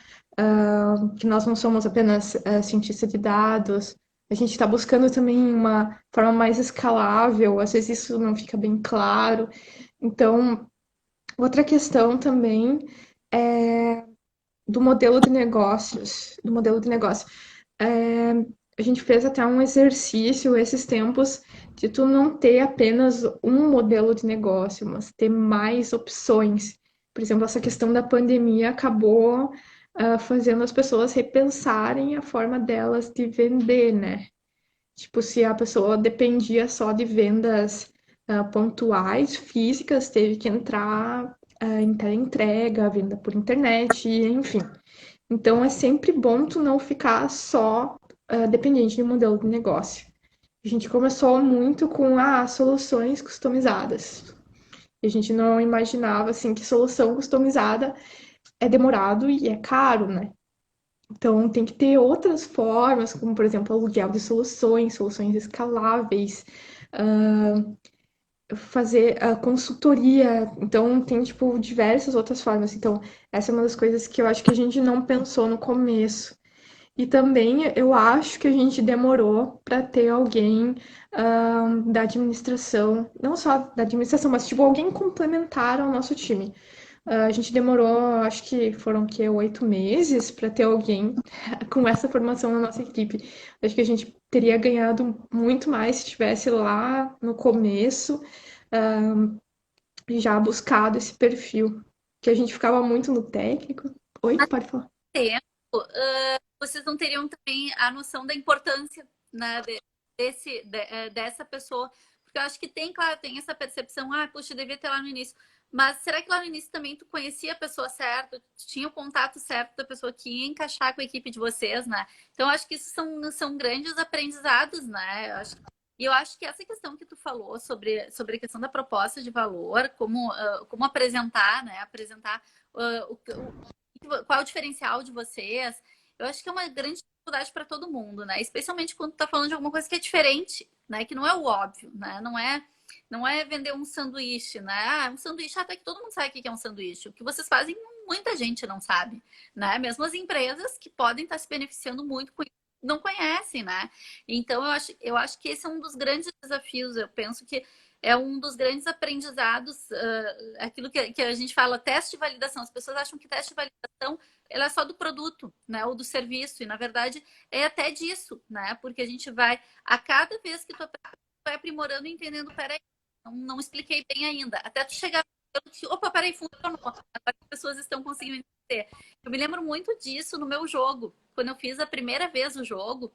que nós não somos apenas cientistas de dados, a gente está buscando também uma forma mais escalável, às vezes isso não fica bem claro. Então, outra questão também é do modelo de negócio. É, a gente fez até um exercício esses tempos de tu não ter apenas um modelo de negócio, mas ter mais opções. Por exemplo, essa questão da pandemia acabou fazendo as pessoas repensarem a forma delas de vender, né? Tipo, se a pessoa dependia só de vendas pontuais, físicas, teve que entrar em teleentrega, venda por internet, enfim. Então, é sempre bom tu não ficar só dependente de um modelo de negócio. A gente começou muito com soluções customizadas. E a gente não imaginava assim que solução customizada é demorado e é caro, né? Então, tem que ter outras formas, como, por exemplo, aluguel de soluções, soluções escaláveis, fazer a consultoria. Então, tem, tipo, diversas outras formas. Então, essa é uma das coisas que eu acho que a gente não pensou no começo. E também eu acho que a gente demorou para ter alguém da administração, não só da administração, mas tipo alguém complementar ao nosso time. A gente demorou, acho que foram que 8 meses para ter alguém com essa formação na nossa equipe. Acho que a gente teria ganhado muito mais se tivesse lá no começo já buscado esse perfil, que a gente ficava muito no técnico. Oi, pode falar. Tempo, vocês não teriam também a noção da importância, né, dessa pessoa. Porque eu acho que tem, claro, tem essa percepção, puxa, eu devia ter lá no início. Mas será que lá no início também tu conhecia a pessoa certa, tu tinha o contato certo da pessoa que ia encaixar com a equipe de vocês, né? Então, eu acho que isso são grandes aprendizados, né? E eu acho que essa questão que tu falou sobre a questão da proposta de valor, como apresentar, né? Apresentar qual é o diferencial de vocês? Eu acho que é uma grande dificuldade para todo mundo, né? Especialmente quando tu tá falando de alguma coisa que é diferente, né? Que não é o óbvio, né? Não é vender um sanduíche, né? Um sanduíche até que todo mundo sabe o que é um sanduíche. O que vocês fazem, muita gente não sabe, né? Mesmo as empresas que podem estar se beneficiando muito com isso, não conhecem, né? Então, eu acho que esse é um dos grandes desafios. Eu penso que é um dos grandes aprendizados, aquilo que a gente fala, teste de validação. As pessoas acham que teste de validação ela é só do produto, né, ou do serviço, e na verdade é até disso, né, porque a gente vai, a cada vez que tu vai aprimorando e entendendo, peraí, não expliquei bem ainda, até tu chegar, opa, peraí, funcionou, agora as pessoas estão conseguindo entender. Eu me lembro muito disso no meu jogo. Quando eu fiz a primeira vez o jogo,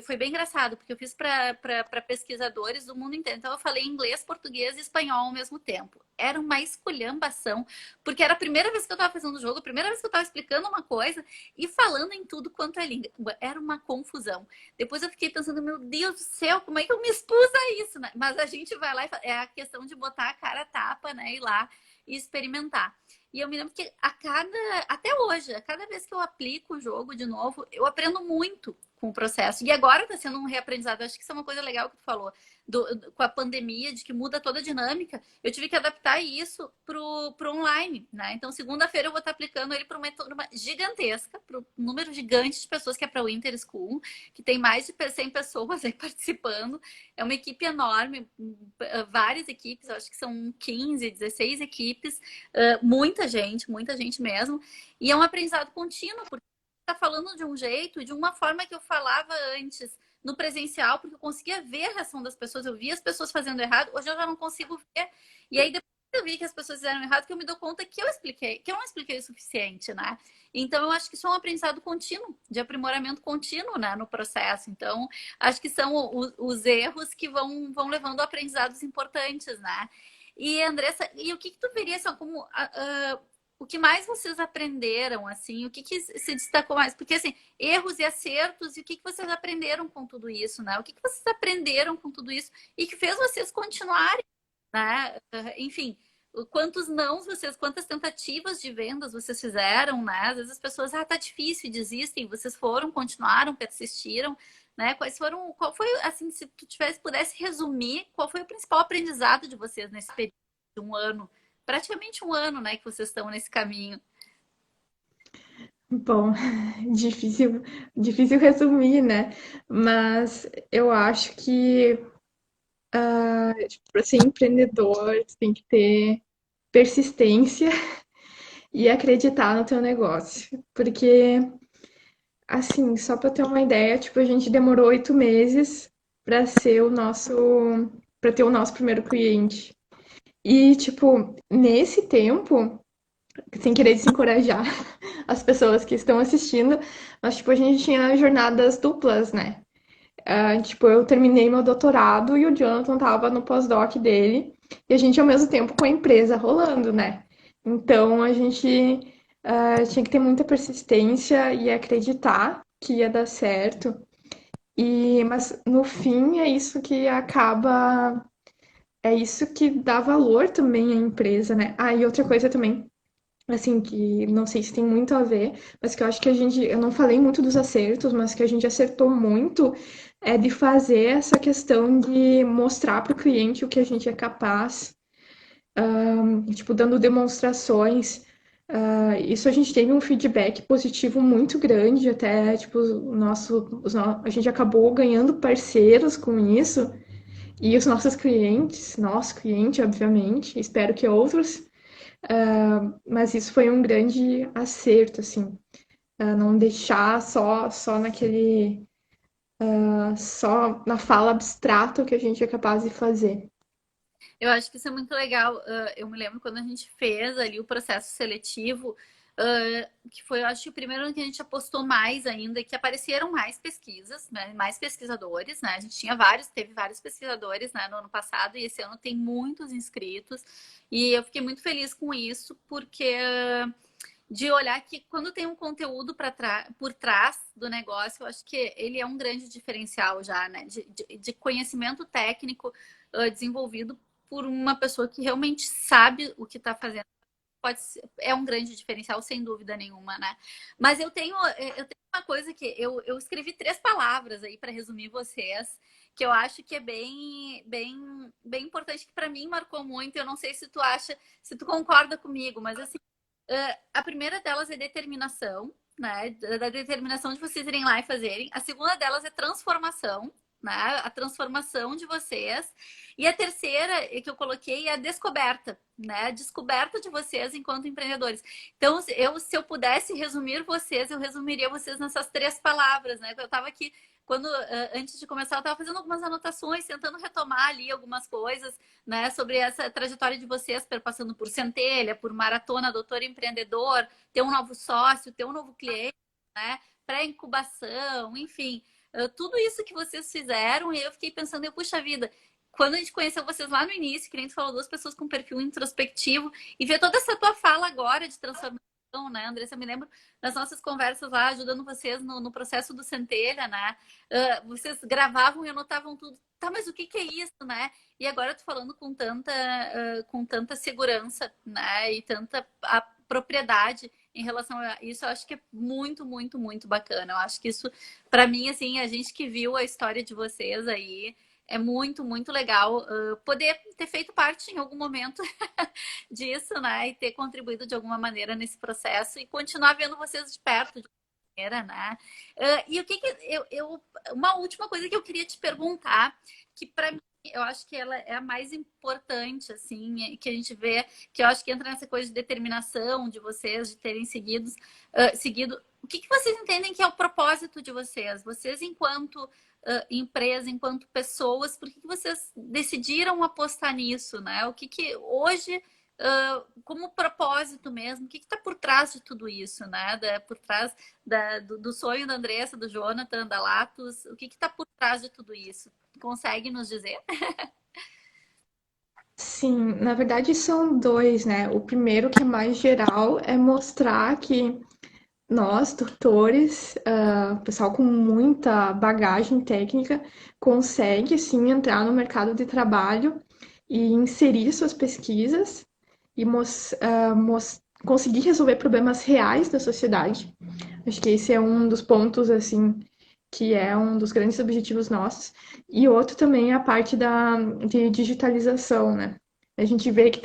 foi bem engraçado, porque eu fiz para pesquisadores do mundo inteiro. Então, eu falei inglês, português e espanhol ao mesmo tempo. Era uma esculhambação, porque era a primeira vez que eu estava fazendo o jogo, a primeira vez que eu estava explicando uma coisa e falando em tudo quanto é língua. Era uma confusão. Depois eu fiquei pensando, meu Deus do céu, como é que eu me expus a isso, né? Mas a gente vai lá e é a questão de botar a cara a tapa, né? Ir lá e experimentar. E eu me lembro que até hoje, a cada vez que eu aplico o jogo de novo, eu aprendo muito com o processo. E agora está sendo um reaprendizado. Eu acho que isso é uma coisa legal que tu falou, com a pandemia, de que muda toda a dinâmica. Eu tive que adaptar isso pro online, né? Então, segunda-feira eu vou estar aplicando ele para uma turma gigantesca, para um número gigante de pessoas que é para o Winter School, que tem mais de 100 pessoas aí participando. É uma equipe enorme, várias equipes, eu acho que são 15, 16 equipes, muita gente mesmo. E é um aprendizado contínuo, porque está falando de um jeito, de uma forma que eu falava antes no presencial, porque eu conseguia ver a reação das pessoas, eu via as pessoas fazendo errado, hoje eu já não consigo ver. E aí depois eu vi que as pessoas fizeram errado, que eu me dou conta que eu não expliquei o suficiente, né? Então eu acho que isso é um aprendizado contínuo, de aprimoramento contínuo, né, no processo. Então, acho que são os erros que vão levando a aprendizados importantes, né? E Andressa, e o que tu veria assim, como o que mais vocês aprenderam, assim, o que se destacou mais? Porque, assim, erros e acertos, e o que vocês aprenderam com tudo isso, né? O que vocês aprenderam com tudo isso e que fez vocês continuarem, né? Enfim, quantas tentativas de vendas vocês fizeram, né? Às vezes as pessoas, tá difícil e desistem, vocês foram, continuaram, persistiram, né? Qual foi, assim, se tu pudesse resumir, qual foi o principal aprendizado de vocês nesse período de um ano? Praticamente um ano, né, que vocês estão nesse caminho. Bom, difícil, difícil resumir, né? Mas eu acho que para ser empreendedor, tu tem que ter persistência e acreditar no teu negócio. Porque, assim, só para ter uma ideia, tipo, a gente demorou 8 meses para ser para ter o nosso primeiro cliente. E, tipo, nesse tempo, sem querer desencorajar as pessoas que estão assistindo, mas, tipo, a gente tinha jornadas duplas, né? Tipo, eu terminei meu doutorado e o Jonathan tava no pós-doc dele, e a gente ao mesmo tempo com a empresa rolando, né? Então a gente tinha que ter muita persistência e acreditar que ia dar certo. Mas no fim é isso que dá valor também à empresa, né? E outra coisa também, assim, que não sei se tem muito a ver, mas que eu acho que eu não falei muito dos acertos, mas que a gente acertou muito, é de fazer essa questão de mostrar para o cliente o que a gente é capaz, tipo, dando demonstrações. Isso a gente teve um feedback positivo muito grande, até, tipo, a gente acabou ganhando parceiros com isso, e os nossos clientes, nosso cliente, obviamente, espero que outros, mas isso foi um grande acerto, assim, não deixar só só na fala abstrata o que a gente é capaz de fazer. Eu acho que isso é muito legal. Eu me lembro quando a gente fez ali o processo seletivo, que foi, eu acho, o primeiro ano que a gente apostou mais ainda, que apareceram mais pesquisas, né? Mais pesquisadores, né? A gente teve vários pesquisadores, né, no ano passado, e esse ano tem muitos inscritos. E eu fiquei muito feliz com isso, porque de olhar que quando tem um conteúdo por trás do negócio, eu acho que ele é um grande diferencial já, né? De conhecimento técnico desenvolvido por uma pessoa que realmente sabe o que está fazendo. É um grande diferencial, sem dúvida nenhuma, né? Mas eu tenho uma coisa que eu escrevi 3 palavras aí para resumir vocês, que eu acho que é bem importante, que para mim marcou muito. Eu não sei se tu acha, se tu concorda comigo, mas assim, a primeira delas é determinação, né? Da determinação de vocês irem lá e fazerem. A segunda delas é transformação. né? A transformação de vocês. E a terceira que eu coloquei é a descoberta, né? A descoberta de vocês enquanto empreendedores. Então, se eu pudesse resumir vocês, eu resumiria vocês nessas 3 palavras, né? Eu estava aqui, antes de começar, eu estava fazendo algumas anotações, tentando retomar ali algumas coisas, né? Sobre essa trajetória de vocês, passando por Centelha, por Maratona, Doutor Empreendedor, ter um novo sócio, ter um novo cliente, né? Pré-incubação, enfim, tudo isso que vocês fizeram, e eu fiquei pensando, puxa vida, quando a gente conheceu vocês lá no início, que nem tu falou, 2 pessoas com perfil introspectivo, e ver toda essa tua fala agora de transformação, né, Andressa? Eu me lembro das nossas conversas lá, ajudando vocês no processo do Centelha, né? Vocês gravavam e anotavam tudo. Tá, mas o que é isso, né? E agora eu tô falando com tanta segurança, né? E tanta a propriedade em relação a isso. Eu acho que é muito, muito, muito bacana. Eu acho que isso, para mim, assim, a gente que viu a história de vocês aí, é muito, muito legal poder ter feito parte em algum momento disso, né? E ter contribuído de alguma maneira nesse processo e continuar vendo vocês de perto, de alguma maneira, né? E o que uma última coisa que eu queria te perguntar, que para mim eu acho que ela é a mais importante, assim, que a gente vê, que eu acho que entra nessa coisa de determinação de vocês, de terem seguido. O que vocês entendem que é o propósito de vocês? Vocês, enquanto empresa, enquanto pessoas, por que vocês decidiram apostar nisso, né? O que hoje, como propósito mesmo, o que está por trás de tudo isso, né? Por trás do sonho da Andressa, do Jonathan, da Latus, o que está por trás de tudo isso? Consegue nos dizer? Sim, na verdade são dois, né? O primeiro, que é mais geral, é mostrar que nós, doutores, pessoal com muita bagagem técnica, consegue sim entrar no mercado de trabalho e inserir suas pesquisas e conseguir resolver problemas reais da sociedade. Acho que esse é um dos pontos, assim, que é um dos grandes objetivos nossos. E outro também é a parte de digitalização, né? A gente vê que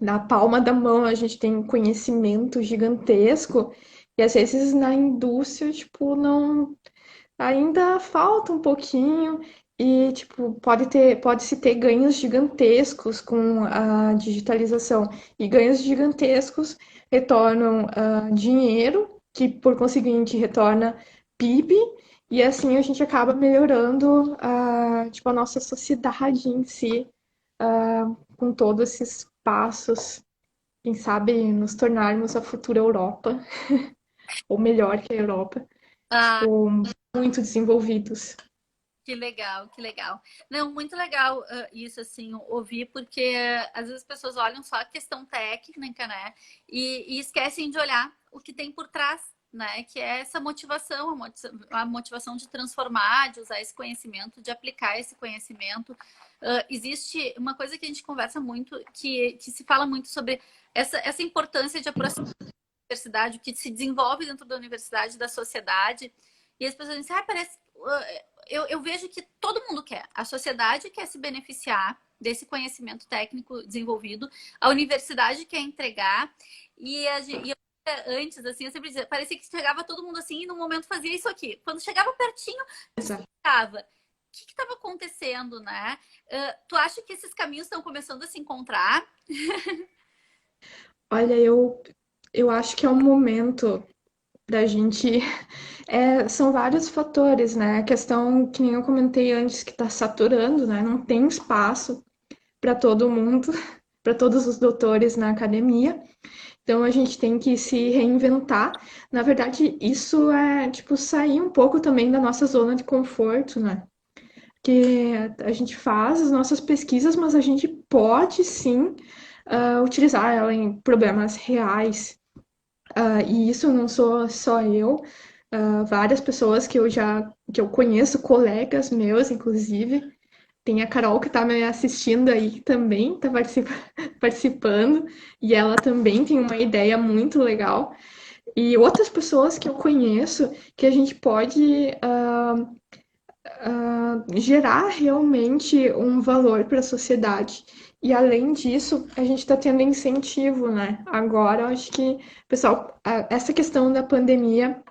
na palma da mão, a gente tem conhecimento gigantesco, e às vezes na indústria, tipo, não, ainda falta um pouquinho, e tipo, pode-se ter ganhos gigantescos com a digitalização. E ganhos gigantescos retornam dinheiro, que por conseguinte retorna PIB, e assim a gente acaba melhorando tipo, a nossa sociedade em si, com todos esses passos, quem sabe nos tornarmos a futura Europa, ou melhor que a Europa, Ah, tipo, muito desenvolvidos. que legal, que legal. Não, muito legal isso, assim, ouvir, porque às vezes as pessoas olham só a questão técnica, né? E esquecem de olhar o que tem por trás, né? Que é essa motivação, a motivação de transformar, de usar esse conhecimento, de aplicar esse conhecimento. Existe uma coisa que a gente conversa muito, que se fala muito sobre essa importância de aproximar a universidade, o que se desenvolve dentro da universidade, da sociedade. E as pessoas dizem, parece. Eu vejo que todo mundo quer. A sociedade quer se beneficiar desse conhecimento técnico desenvolvido, a universidade quer entregar, antes, assim, eu sempre dizia, parecia que chegava todo mundo assim e no momento fazia isso aqui. Quando chegava pertinho, Exato. estava. O que estava acontecendo, né? Tu acha que esses caminhos estão começando a se encontrar? Olha, eu acho que é um momento da gente. São vários fatores, né? A questão que nem eu comentei antes, que está saturando, né? Não tem espaço para todo mundo, para todos os doutores na academia. Então a gente tem que se reinventar. Na verdade, isso é tipo sair um pouco também da nossa zona de conforto, né? Que a gente faz as nossas pesquisas, mas a gente pode sim utilizar ela em problemas reais. E isso não sou só eu, várias pessoas que eu conheço, colegas meus, inclusive. Tem a Carol que está me assistindo aí também, está participando, e ela também tem uma ideia muito legal. E outras pessoas que eu conheço que a gente pode gerar realmente um valor para a sociedade. E além disso, a gente está tendo incentivo, né? Agora, eu acho que, pessoal, essa questão da pandemia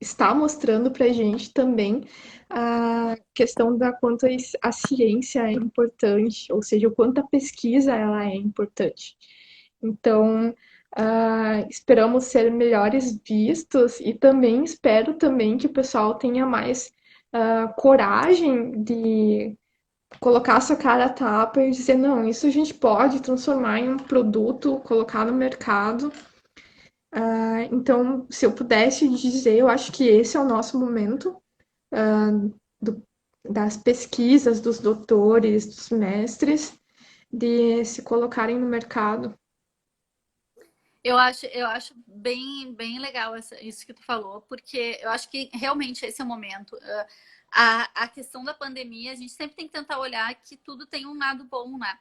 está mostrando para a gente também a questão da quanto a ciência é importante, ou seja, o quanto a pesquisa ela é importante. Então, esperamos ser melhores vistos e também espero também que o pessoal tenha mais coragem de colocar sua cara a tapa e dizer, não, isso a gente pode transformar em um produto, colocar no mercado. Então, se eu pudesse dizer, eu acho que esse é o nosso momento do- das pesquisas, dos doutores, dos mestres, de se colocarem no mercado. Eu acho bem legal isso que tu falou, porque eu acho que realmente esse é o momento. A questão da pandemia, a gente sempre tem que tentar olhar que tudo tem um lado bom, né?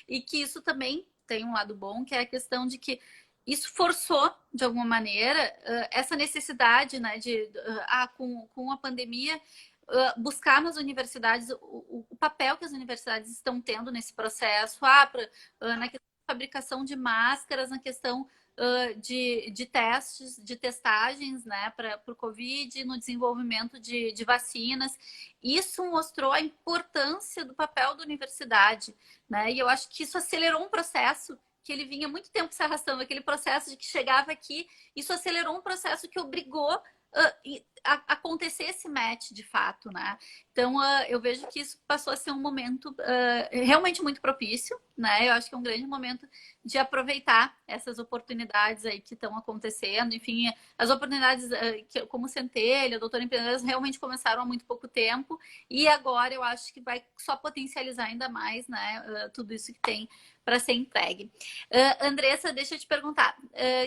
E que isso também tem um lado bom, que é a questão de que isso forçou, de alguma maneira, essa necessidade, né, com a pandemia, buscar nas universidades o papel que as universidades estão tendo nesse processo, na questão da fabricação de máscaras, na questão de testes, de testagens, né, para o Covid, no desenvolvimento de vacinas. Isso mostrou a importância do papel da universidade, né? E eu acho que isso acelerou um processo que ele vinha muito tempo se arrastando, aquele processo de que chegava aqui, isso acelerou um processo que obrigou acontecer esse match de fato, né? Então eu vejo que isso passou a ser um momento realmente muito propício, né? Eu acho que é um grande momento de aproveitar essas oportunidades aí que estão acontecendo. Enfim, as oportunidades como Centelha, Doutor Empreendedores, realmente começaram há muito pouco tempo e agora eu acho que vai só potencializar ainda mais, né? Tudo isso que tem para ser entregue. Andressa, deixa eu te perguntar.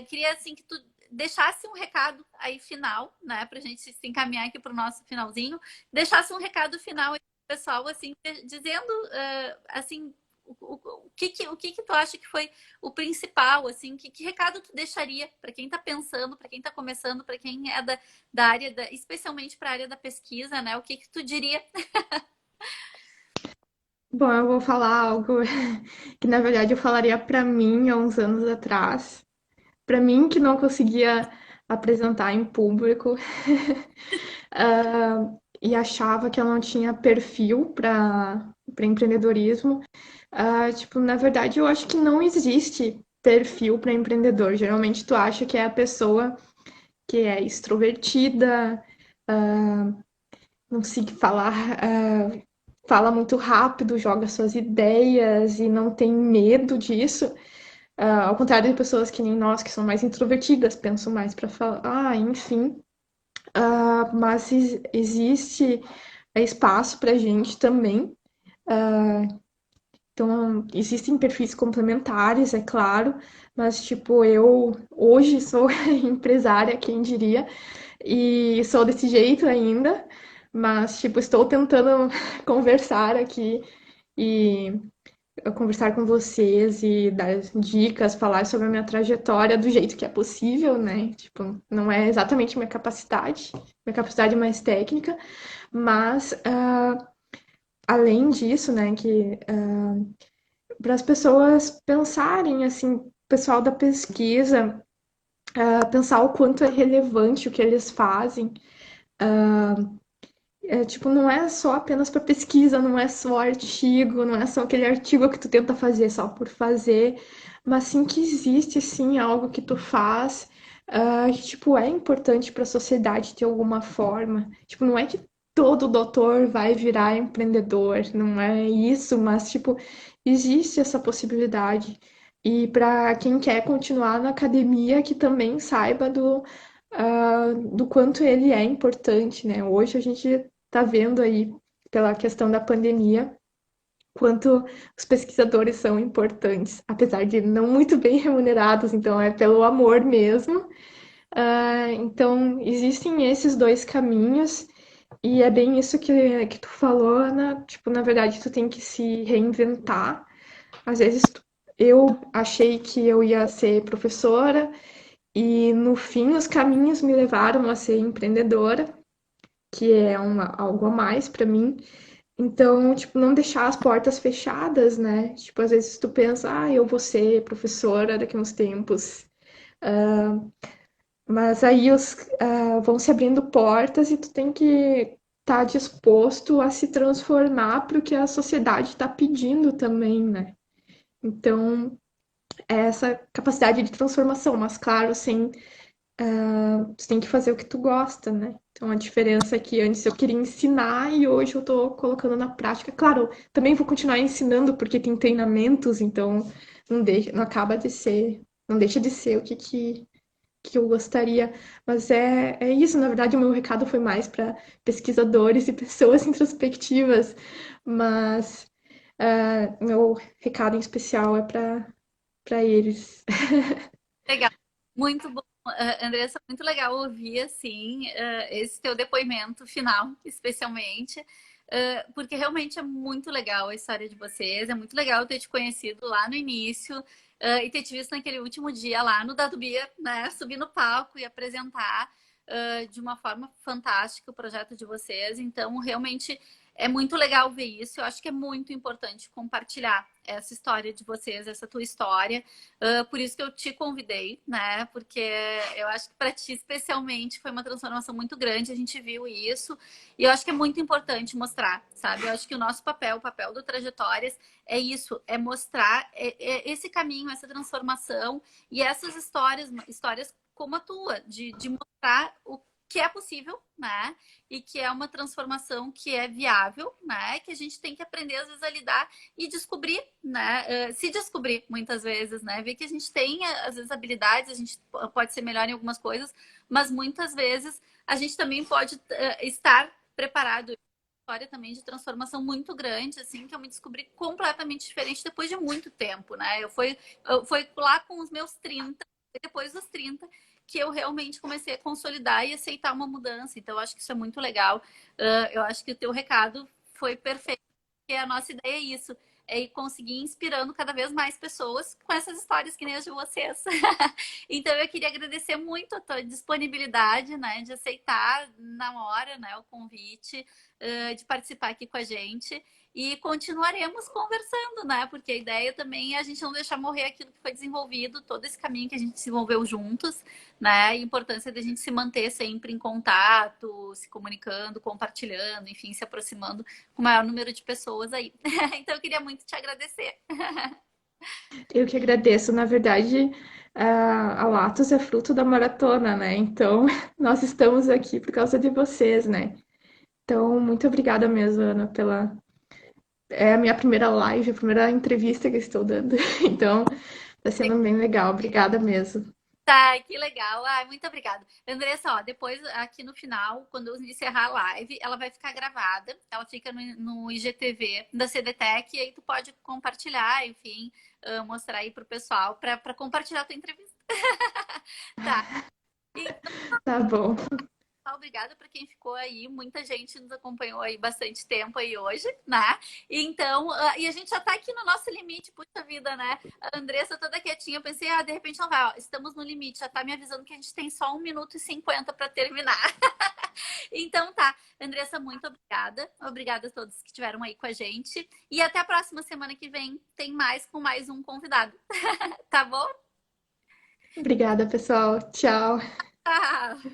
Queria assim que tu deixasse um recado aí final, né, pra gente se encaminhar aqui para o nosso finalzinho, deixasse um recado final aí pro pessoal, assim, dizendo, assim, o que tu acha que foi o principal, assim, que recado tu deixaria para quem está pensando, para quem está começando, para quem é da área, especialmente para a área da pesquisa, né, o que tu diria? Bom, eu vou falar algo que na verdade eu falaria para mim há uns anos atrás, para mim que não conseguia apresentar em público e achava que eu não tinha perfil para empreendedorismo. Tipo, na verdade, eu acho que não existe perfil para empreendedor. Geralmente, tu acha que é a pessoa que é extrovertida, não consegue falar, fala muito rápido, joga suas ideias e não tem medo disso. Ao contrário de pessoas que nem nós, que são mais introvertidas, pensam mais para falar, enfim. Mas existe espaço para gente também. Então, existem perfis complementares, é claro, mas, tipo, eu hoje sou empresária, quem diria, e sou desse jeito ainda, mas, tipo, estou tentando conversar aqui e conversar com vocês e dar dicas, falar sobre a minha trajetória do jeito que é possível, né? Tipo, não é exatamente minha capacidade é mais técnica, mas além disso, né, que para as pessoas pensarem, assim, o pessoal da pesquisa, pensar o quanto é relevante o que eles fazem. Tipo, não é só apenas para pesquisa, não é só artigo, não é só aquele artigo que tu tenta fazer só por fazer, mas sim que existe, sim, algo que tu faz que, tipo, é importante para a sociedade de alguma forma. Tipo, não é que todo doutor vai virar empreendedor, não é isso, mas, tipo, existe essa possibilidade. E para quem quer continuar na academia, que também saiba do quanto ele é importante, né? Hoje a gente está vendo aí, pela questão da pandemia, quanto os pesquisadores são importantes, apesar de não muito bem remunerados, então é pelo amor mesmo. Então, existem esses dois caminhos, e é bem isso que tu falou, Ana. Tipo, na verdade, tu tem que se reinventar. Às vezes, eu achei que eu ia ser professora, e no fim, os caminhos me levaram a ser empreendedora, que é algo a mais para mim. Então, tipo, não deixar as portas fechadas, né? Tipo, às vezes tu pensa, eu vou ser professora daqui a uns tempos, Mas aí vão se abrindo portas e tu tem que estar disposto a se transformar para o que a sociedade está pedindo também, né? Então, é essa capacidade de transformação, mas claro, sem tu tem que fazer o que tu gosta, né? Então a diferença é que antes eu queria ensinar e hoje eu tô colocando na prática. Claro, também vou continuar ensinando porque tem treinamentos, então não acaba de ser, não deixa de ser que eu gostaria. Mas é isso, na verdade, o meu recado foi mais para pesquisadores e pessoas introspectivas, mas meu recado em especial é para eles. Legal. Muito bom, Andressa, muito legal ouvir, assim, esse teu depoimento final, especialmente, porque realmente é muito legal a história de vocês, é muito legal ter te conhecido lá no início, e ter te visto naquele último dia lá no Dado Beer, né, subir no palco e apresentar, de uma forma fantástica o projeto de vocês, então, realmente, é muito legal ver isso, eu acho que é muito importante compartilhar essa história de vocês, essa tua história, por isso que eu te convidei, né? Porque eu acho que para ti, especialmente, foi uma transformação muito grande. A gente viu isso. E eu acho que é muito importante mostrar, sabe? Eu acho que o nosso papel, o papel do Trajetórias, é isso, é mostrar esse caminho, essa transformação e essas histórias como a tua, de mostrar o que é possível, né? E que é uma transformação que é viável, né? Que a gente tem que aprender, às vezes, a lidar e descobrir, né? Se descobrir muitas vezes, né? Ver que a gente tem, às vezes, habilidades, a gente pode ser melhor em algumas coisas, mas muitas vezes a gente também pode estar preparado. História também de transformação muito grande, assim, que eu me descobri completamente diferente depois de muito tempo, né? Foi lá com os meus 30, depois dos 30, que eu realmente comecei a consolidar e aceitar uma mudança. Então, eu acho que isso é muito legal. Eu acho que o teu recado foi perfeito, porque a nossa ideia é isso, é ir conseguir inspirando cada vez mais pessoas com essas histórias que nem as de vocês. Então, eu queria agradecer muito a tua disponibilidade, né, de aceitar na hora, né, o convite, de participar aqui com a gente. E continuaremos conversando, né? Porque a ideia também é a gente não deixar morrer aquilo que foi desenvolvido, todo esse caminho que a gente desenvolveu juntos, né? A importância da gente se manter sempre em contato, se comunicando, compartilhando, enfim, se aproximando com o maior número de pessoas aí. Então, eu queria muito te agradecer. Eu que agradeço. Na verdade, a Latos é fruto da maratona, né? Então, nós estamos aqui por causa de vocês, né? Então, muito obrigada mesmo, Ana, pela. É a minha primeira live, a primeira entrevista que eu estou dando. Então, tá sendo bem legal. Obrigada mesmo. Tá, que legal. Ai, muito obrigada. Andressa, ó, depois aqui no final, quando eu encerrar a live, ela vai ficar gravada. Ela fica no IGTV da CDTEC e aí tu pode compartilhar, enfim, mostrar aí pro pessoal para compartilhar a tua entrevista. Tá. Então, Tá bom. obrigada para quem ficou aí. Muita gente nos acompanhou aí bastante tempo aí hoje, né? Então, e a gente já tá aqui no nosso limite, puxa vida, né? A Andressa toda quietinha, eu pensei, de repente não vai, ó, estamos no limite, já tá me avisando que a gente tem só 1 minuto e 50 para terminar. Então tá, Andressa, muito obrigada. Obrigada a todos que estiveram aí com a gente. E até a próxima semana que vem tem mais com mais um convidado. Tá bom? Obrigada, pessoal. Tchau. Tchau!